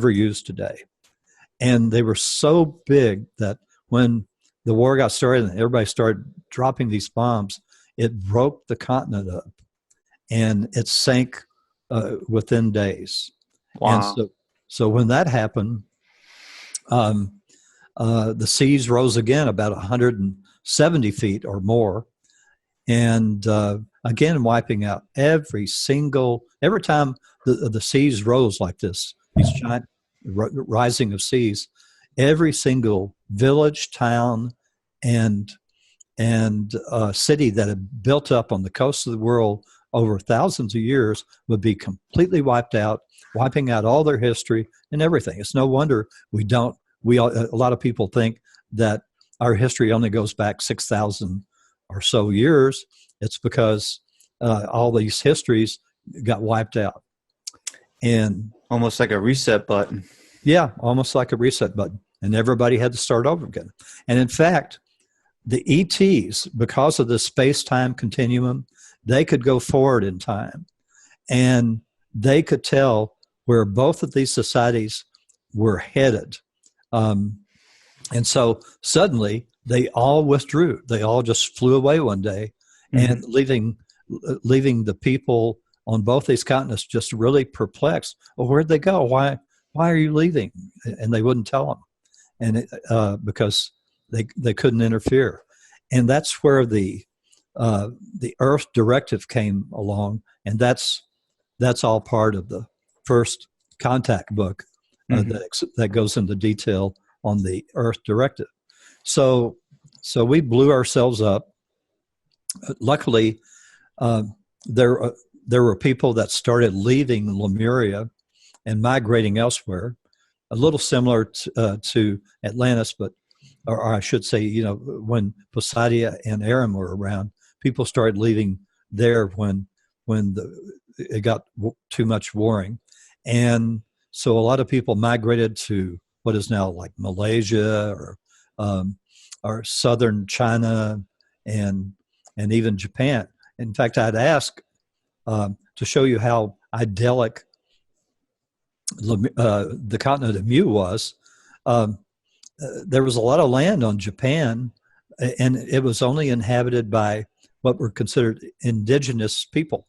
[SPEAKER 2] used today. And they were so big that when the war got started and everybody started dropping these bombs, it broke the continent up, and it sank within days.
[SPEAKER 1] Wow.
[SPEAKER 2] And so when that happened, the seas rose again about 170 feet or more, and again wiping out every time the seas rose like this, these giant rising of seas, every single village, town, and city that had built up on the coast of the world over thousands of years would be completely wiped out, wiping out all their history and everything. It's no wonder a lot of people think that our history only goes back 6,000 or so years. It's because all these histories got wiped out. And
[SPEAKER 1] almost like a reset button.
[SPEAKER 2] Yeah, almost like a reset button. And everybody had to start over again. And in fact, the ETs, because of the space-time continuum, they could go forward in time. And they could tell where both of these societies were headed. And so suddenly they all withdrew. They all just flew away one day, and leaving the people on both these continents just really perplexed. Well, where'd they go? Why are you leaving? And they wouldn't tell them, and because they couldn't interfere. And that's where the Earth Directive came along, and that's all part of the first Contact book that goes into detail on the Earth Directive. So So we blew ourselves up. Luckily, uh, there there were people that started leaving Lemuria and migrating elsewhere, a little similar to Atlantis, but or I should say, when Poseidon and Aram were around, people started leaving there when it got too much warring, and so a lot of people migrated to what is now like Malaysia um, or southern China and even Japan. In fact, I'd ask to show you how idyllic the continent of Mu was. Um, there was a lot of land on Japan, and it was only inhabited by what were considered indigenous people.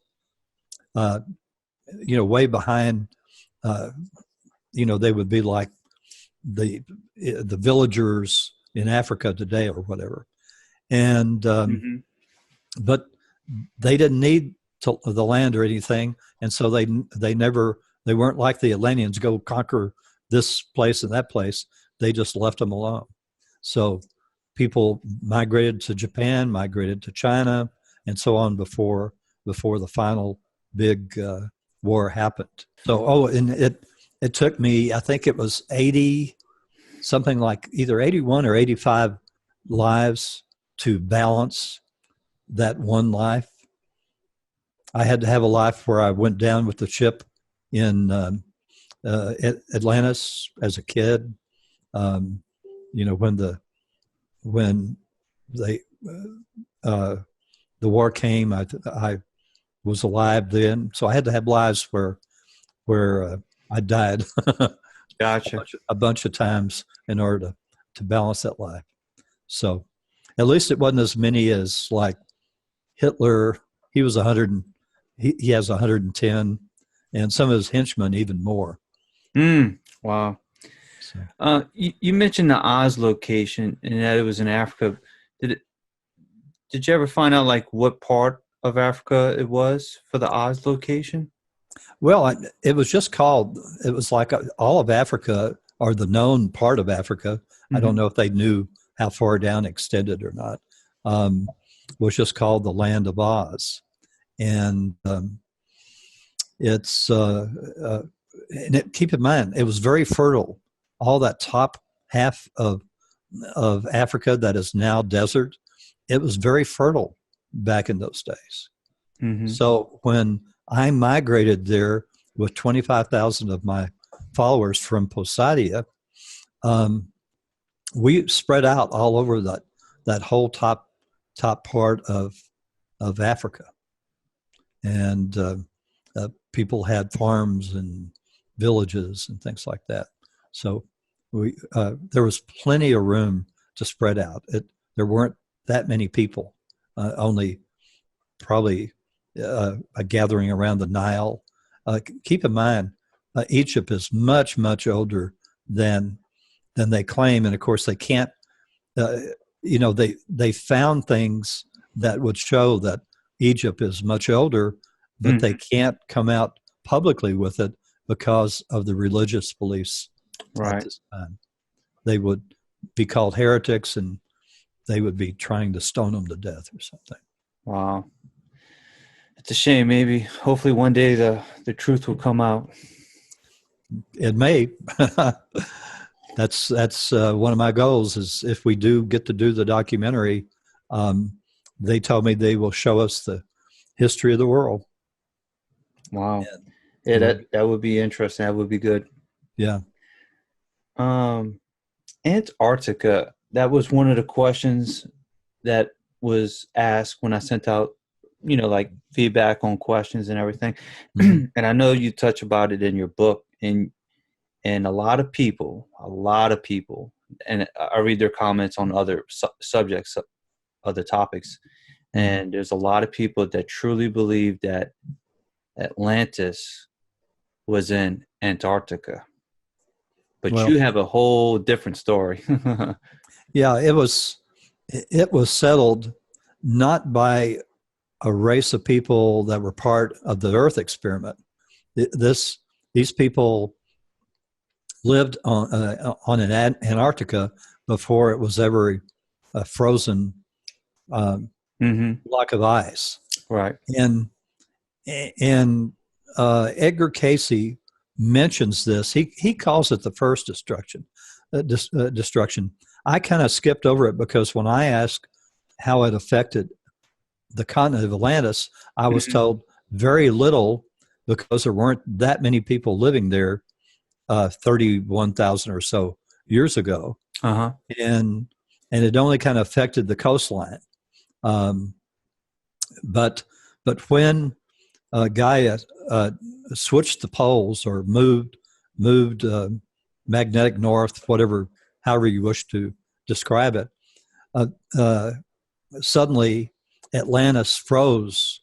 [SPEAKER 2] Way behind. They would be like the villagers in Africa today or whatever, and
[SPEAKER 1] Mm-hmm.
[SPEAKER 2] but they didn't need the land or anything, and so they weren't like the Atlanteans, go conquer this place and that place. They just left them alone. So people migrated to Japan, migrated to China, and so on before the final big war happened. So and it took me, I think it was 80, something like either 81 or 85 lives to balance that one life. I had to have a life where I went down with the ship in Atlantis as a kid. When they the war came, I was alive then, so I had to have lives where I died
[SPEAKER 1] Gotcha.
[SPEAKER 2] a bunch of times in order to balance that life. So at least it wasn't as many as like Hitler. He was 100. He has 110, and some of his henchmen even more.
[SPEAKER 1] Wow.
[SPEAKER 2] So,
[SPEAKER 1] You mentioned the Oz location and that it was in Africa. Did you ever find out like what part of Africa it was for the Oz location?
[SPEAKER 2] well, it was just called. It was like all of Africa, or the known part of Africa. I don't
[SPEAKER 1] Mm-hmm.
[SPEAKER 2] know if they knew how far down extended or not. Was just called the Land of Oz, and it's keep in mind it was very fertile. All that top half of Africa that is now desert, it was very fertile back in those days.
[SPEAKER 1] Mm-hmm.
[SPEAKER 2] So when I migrated there with 25,000 of my followers from Poseidon, we spread out all over that whole top part of Africa, and people had farms and villages and things like that. So there was plenty of room to spread out. There weren't that many people, only probably a gathering around the Nile. Keep in mind, Egypt is much, much older than they claim, and of course they can't. They found things that would show that Egypt is much older, but they can't come out publicly with it because of the religious beliefs at
[SPEAKER 1] Right.
[SPEAKER 2] this time. They would be called heretics, and they would be trying to stone them to death or something.
[SPEAKER 1] Wow. It's a shame. Maybe, hopefully, one day the truth will come out.
[SPEAKER 2] It may. That's one of my goals. Is if we do get to do the documentary, they told me they will show us the history of the world.
[SPEAKER 1] Wow. Yeah, that would be interesting. That would be good.
[SPEAKER 2] Yeah.
[SPEAKER 1] Antarctica. That was one of the questions that was asked when I sent out, like feedback on questions and everything.
[SPEAKER 2] Mm-hmm.
[SPEAKER 1] And I know you touch about it in your book, and a lot of people, and I read their comments on other subjects, other topics, and there's a lot of people that truly believe that Atlantis was in Antarctica. But
[SPEAKER 2] Well,
[SPEAKER 1] you have a whole different story.
[SPEAKER 2] yeah, it was settled not by a race of people that were part of the Earth experiment. These people lived on Antarctica before it was ever a frozen block of ice.
[SPEAKER 1] Right.
[SPEAKER 2] And Edgar Casey mentions this. He calls it the first destruction. Destruction. I kind of skipped over it because when I asked how it affected the continent of Atlantis, I was told very little because there weren't that many people living there 31,000 or so years ago. And it only kind of affected the coastline. But when Gaia switched the poles or moved magnetic north, however you wish to describe it, suddenly Atlantis froze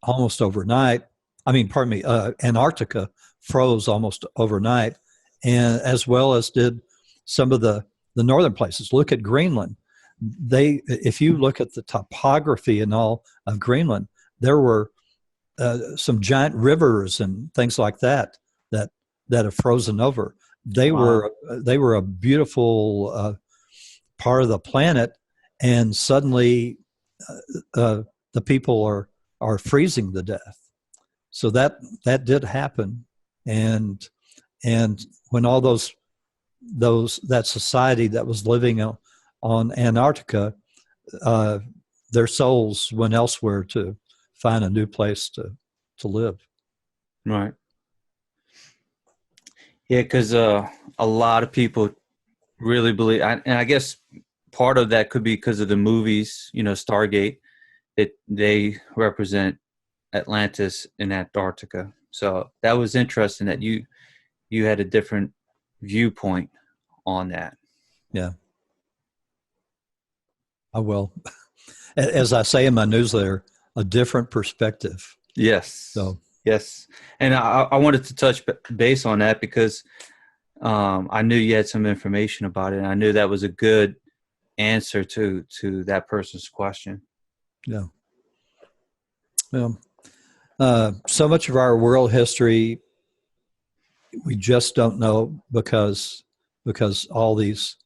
[SPEAKER 2] almost overnight. Antarctica froze almost overnight, and as well as did some of the northern places. Look at Greenland. If you look at the topography and all of Greenland, there were some giant rivers and things like that have frozen over. They were a beautiful part of the planet, and suddenly the people are freezing to death. So that did happen, and when all that society that was living on Antarctica, their souls went elsewhere to find a new place to live.
[SPEAKER 1] Right. Yeah, because a lot of people really believe, and I guess part of that could be because of the movies, Stargate, that they represent Atlantis and Antarctica. So that was interesting that you had a different viewpoint on that.
[SPEAKER 2] Yeah. I will. As I say in my newsletter, a different perspective.
[SPEAKER 1] Yes.
[SPEAKER 2] So
[SPEAKER 1] yes. And I wanted to touch base on that because I knew you had some information about it, and I knew that was a good answer to that person's question.
[SPEAKER 2] Yeah. Well, so much of our world history we just don't know because all these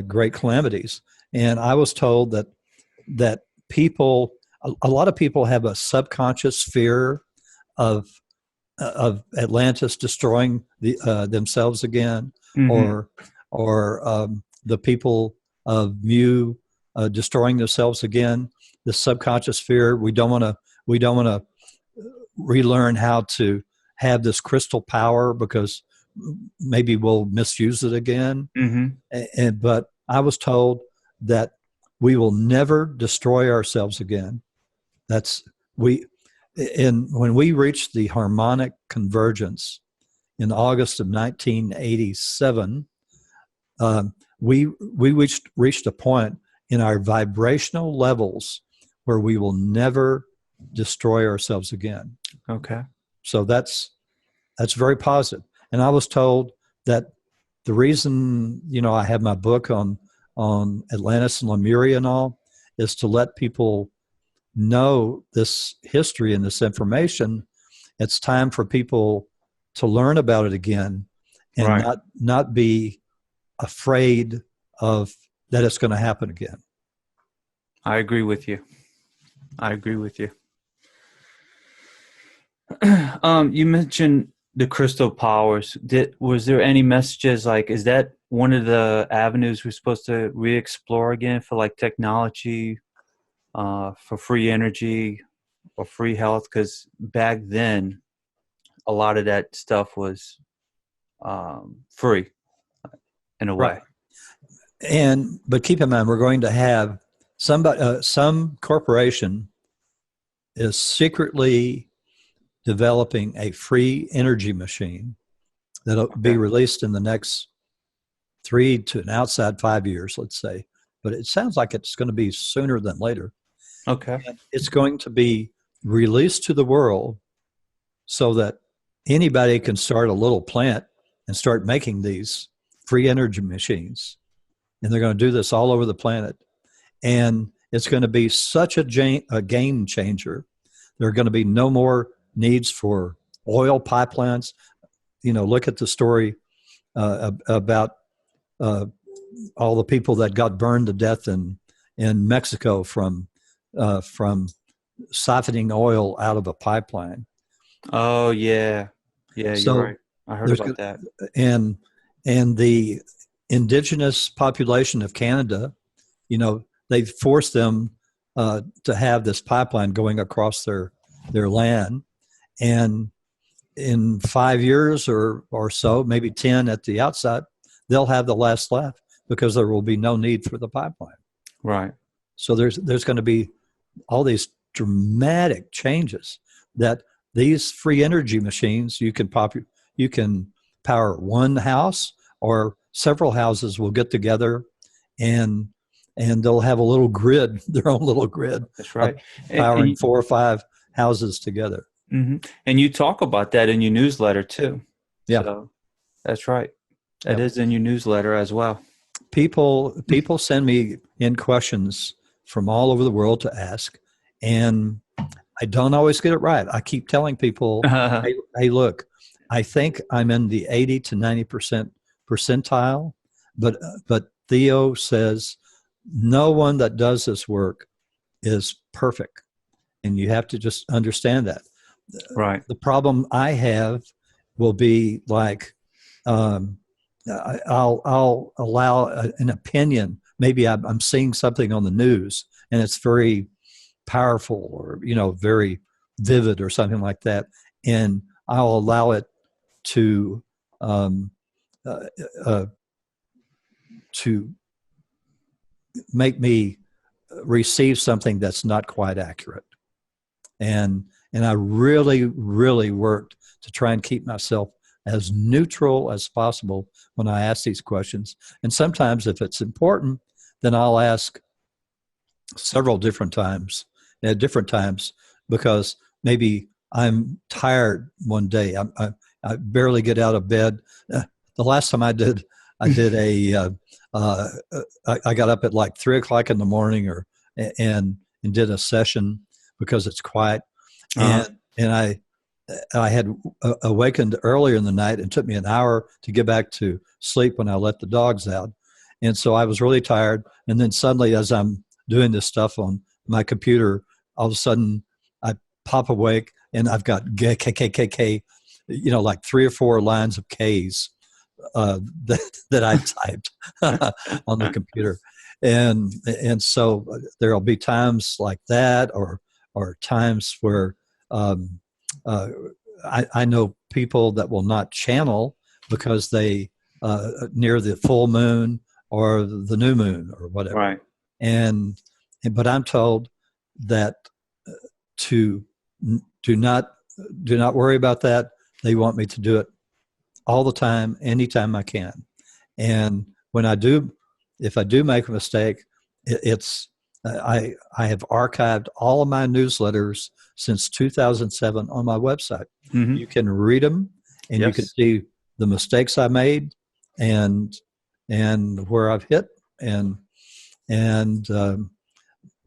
[SPEAKER 2] great calamities. And I was told that people, a lot of people have a subconscious fear of Atlantis destroying themselves again, or the people of Mu destroying themselves again. The subconscious fear. We don't want to relearn how to have this crystal power because maybe we'll misuse it again. But I was told that we will never destroy ourselves again. When we reached the harmonic convergence in August of 1987, we reached a point in our vibrational levels where we will never destroy ourselves again.
[SPEAKER 1] Okay.
[SPEAKER 2] So that's very positive. And I was told that the reason, I have my book on Atlantis and Lemuria and all is to let people know this history and this information. It's time for people to learn about it again and not be afraid of that it's going to happen again.
[SPEAKER 1] I agree with you. You mentioned the crystal powers. Was there any messages is that one of the avenues we're supposed to re-explore again for technology, for free energy or free health? Because back then, a lot of that stuff was free in a way.
[SPEAKER 2] But keep in mind, we're going to have some corporation is secretly developing a free energy machine that'll be released in the next 3 to an outside 5 years, let's say. But it sounds like it's going to be sooner than later.
[SPEAKER 1] Okay.
[SPEAKER 2] And it's going to be released to the world so that anybody can start a little plant and start making these free energy machines. And they're going to do this all over the planet. And it's going to be such a game changer. There are going to be no more needs for oil pipelines. Look at the story about all the people that got burned to death in Mexico from siphoning oil out of a pipeline.
[SPEAKER 1] Oh yeah, yeah, you're
[SPEAKER 2] So
[SPEAKER 1] right. I heard
[SPEAKER 2] there's
[SPEAKER 1] about that.
[SPEAKER 2] and and the indigenous population of Canada, they forced them to have this pipeline going across their land, and in 5 years or so, maybe 10 at the outside, they'll have the last laugh because there will be no need for the pipeline.
[SPEAKER 1] Right.
[SPEAKER 2] So there's going to be all these dramatic changes that these free energy machines you can power one house, or several houses will get together and they'll have a little grid, their own little grid
[SPEAKER 1] That's
[SPEAKER 2] of
[SPEAKER 1] right.
[SPEAKER 2] powering 4 or 5 houses together.
[SPEAKER 1] And you talk about that in your newsletter too.
[SPEAKER 2] Yeah.
[SPEAKER 1] So that's right. That
[SPEAKER 2] Yep.
[SPEAKER 1] is in your newsletter as well.
[SPEAKER 2] People send me in questions from all over the world to ask, and I don't always get it right. I keep telling people, hey, look, I think I'm in the 80 to 90% percentile, but Theo says no one that does this work is perfect, and you have to just understand that.
[SPEAKER 1] Right.
[SPEAKER 2] The problem I have will be like, I'll allow an opinion. Maybe I'm seeing something on the news and it's very powerful, or very vivid or something like that, and I'll allow it to um, uh, uh, to make me receive something that's not quite accurate. And I really, really worked to try and keep myself as neutral as possible when I ask these questions. And sometimes if it's important, then I'll ask several different times, at different times, because maybe I'm tired one day. I barely get out of bed. The last time I did I got up at like 3 o'clock in the morning, and did a session because it's quiet, and I had awakened earlier in the night, and it took me an hour to get back to sleep when I let the dogs out, and so I was really tired. And then suddenly, as I'm doing this stuff on my computer, all of a sudden I pop awake and I've got K, like 3 or 4 lines of K's that I typed on the computer, and so there'll be times like that, or times where I know people that will not channel because they near the full moon or the new moon or whatever,
[SPEAKER 1] Right.
[SPEAKER 2] but I'm told that to do not worry about that. They want me to do it all the time, anytime I can. And when if I do make a mistake, I have archived all of my newsletters since 2007 on my website.
[SPEAKER 1] Mm-hmm.
[SPEAKER 2] You can read them, and you can see the mistakes I made and where I've hit,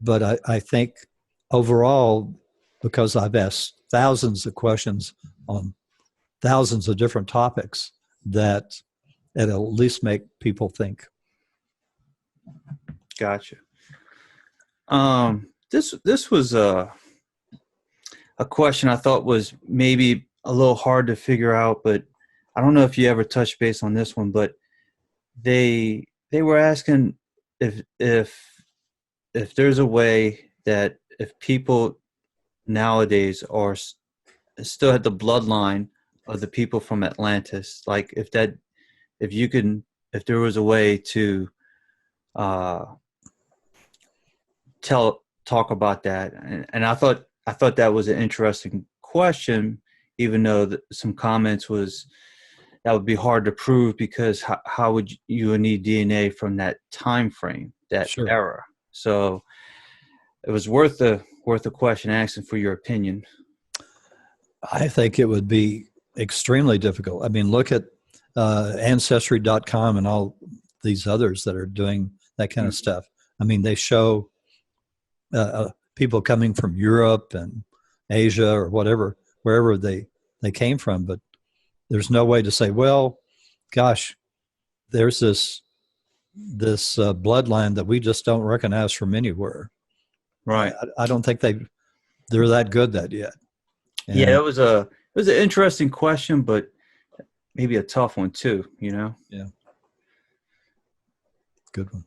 [SPEAKER 2] but I think overall, because I've asked thousands of questions on thousands of different topics, that it'll at least make people think.
[SPEAKER 1] Gotcha. This was a question I thought was maybe a little hard to figure out, but I don't know if you ever touched base on this one, but they were asking if there's a way that if people nowadays are still had the bloodline of the people from Atlantis, like if there was a way to talk about that, and I thought that was an interesting question, even though some comments was that would be hard to prove because how would you need DNA from that time frame, that
[SPEAKER 2] Sure.
[SPEAKER 1] era? So it was worth a question asking for your opinion.
[SPEAKER 2] I think it would be extremely difficult. I mean, look at Ancestry.com and all these others that are doing that kind of stuff. I mean, they show people coming from Europe and Asia or whatever, wherever they came from, but there's no way to say, well, gosh, there's this bloodline that we just don't recognize from anywhere.
[SPEAKER 1] Right.
[SPEAKER 2] I don't think they're that good that yet.
[SPEAKER 1] Yeah,
[SPEAKER 2] And
[SPEAKER 1] it was an interesting question, but maybe a tough one too, you know?
[SPEAKER 2] yeah, good one.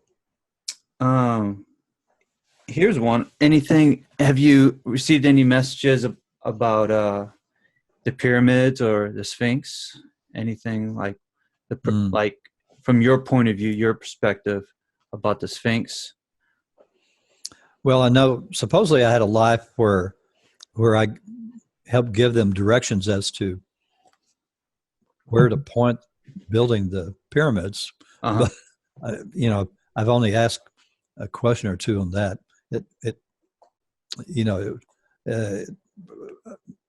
[SPEAKER 1] Here's one. Have you received any messages about the pyramids or the Sphinx? Anything like like from your point of view, your perspective about the Sphinx?
[SPEAKER 2] Well, I know supposedly I had a life where I helped give them directions as to where to point building the pyramids.
[SPEAKER 1] Uh-huh.
[SPEAKER 2] But I've only asked a question or two on that.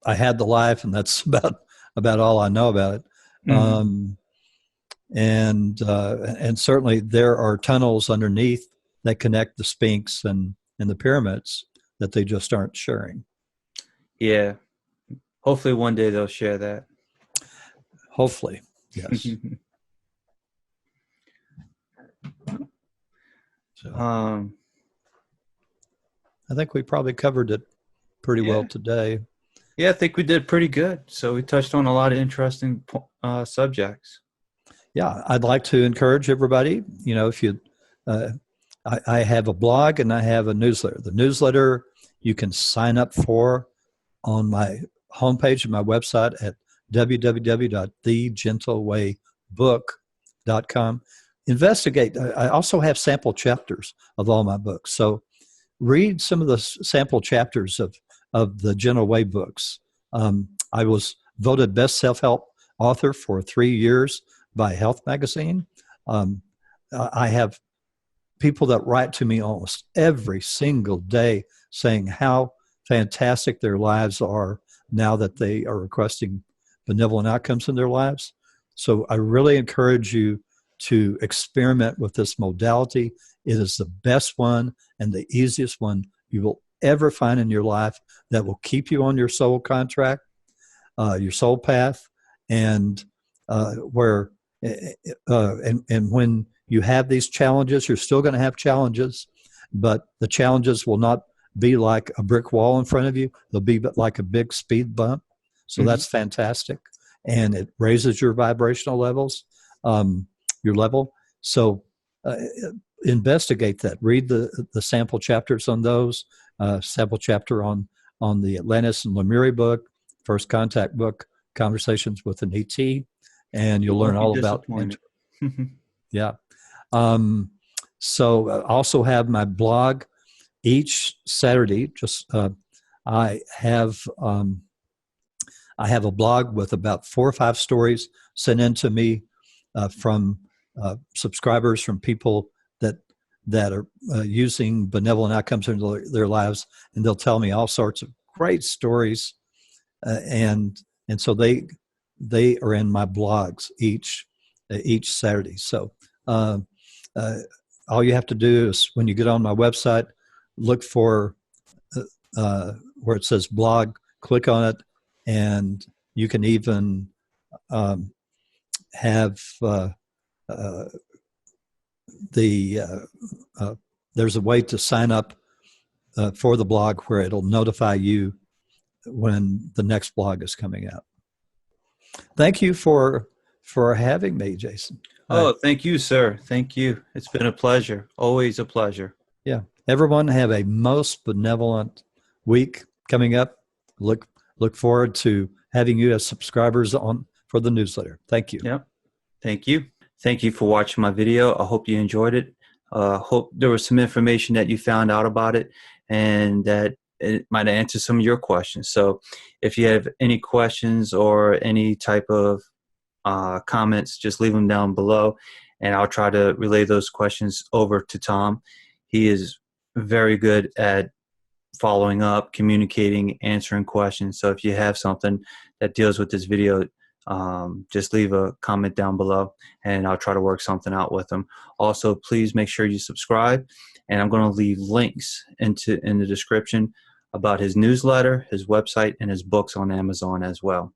[SPEAKER 2] I had the life, and that's about all I know about it.
[SPEAKER 1] Mm-hmm.
[SPEAKER 2] And certainly there are tunnels underneath that connect the Sphinx and the pyramids that they just aren't sharing.
[SPEAKER 1] Yeah. Hopefully one day they'll share that.
[SPEAKER 2] Hopefully, yes. So I think we probably covered it pretty well today.
[SPEAKER 1] Yeah, I think we did pretty good. So we touched on a lot of interesting subjects.
[SPEAKER 2] Yeah, I'd like to encourage everybody, if you, I have a blog and I have a newsletter. The newsletter you can sign up for on my homepage of my website at www.thegentleWayBook.com. Investigate. I also have sample chapters of all my books. So read some of the sample chapters of the Gentle Way books. I was voted best self-help author for 3 years by Health Magazine. I have people that write to me almost every single day saying how fantastic their lives are now that they are requesting benevolent outcomes in their lives. So I really encourage you to experiment with this modality. It is the best one and the easiest one you will ever find in your life that will keep you on your soul contract, your soul path, and when you have these challenges, you're still going to have challenges, but the challenges will not be like a brick wall in front of you. They'll be like a big speed bump. So that's fantastic. And it raises your vibrational levels, your level. So investigate that. Read the sample chapters on those, sample chapter on the Atlantis and Lemuria book, First Contact book, Conversations with an ET, and you'll learn all about it. Yeah. So I also have my blog each Saturday. I have a blog with about 4 or 5 stories sent in to me from subscribers, from people that are using benevolent outcomes in their lives, and they'll tell me all sorts of great stories, and so they are in my blogs each Saturday. So all you have to do is, when you get on my website, look for where it says blog, click on it, and you can even have there's a way to sign up for the blog where it'll notify you when the next blog is coming out. Thank you for having me, Jason.
[SPEAKER 1] Oh, thank you, sir. Thank you. It's been a pleasure. Always a pleasure.
[SPEAKER 2] Yeah. Everyone have a most benevolent week coming up. Look forward to having you as subscribers for the newsletter. Thank you.
[SPEAKER 1] Yep. Thank you. Thank you for watching my video. I hope you enjoyed it. Hope there was some information that you found out about it and that it might answer some of your questions. So if you have any questions or any type of comments, just leave them down below, and I'll try to relay those questions over to Tom. He is very good at following up, communicating, answering questions. So if you have something that deals with this video, just leave a comment down below, and I'll try to work something out with them. Also, please make sure you subscribe, and I'm going to leave links in the description about his newsletter, his website, and his books on Amazon as well.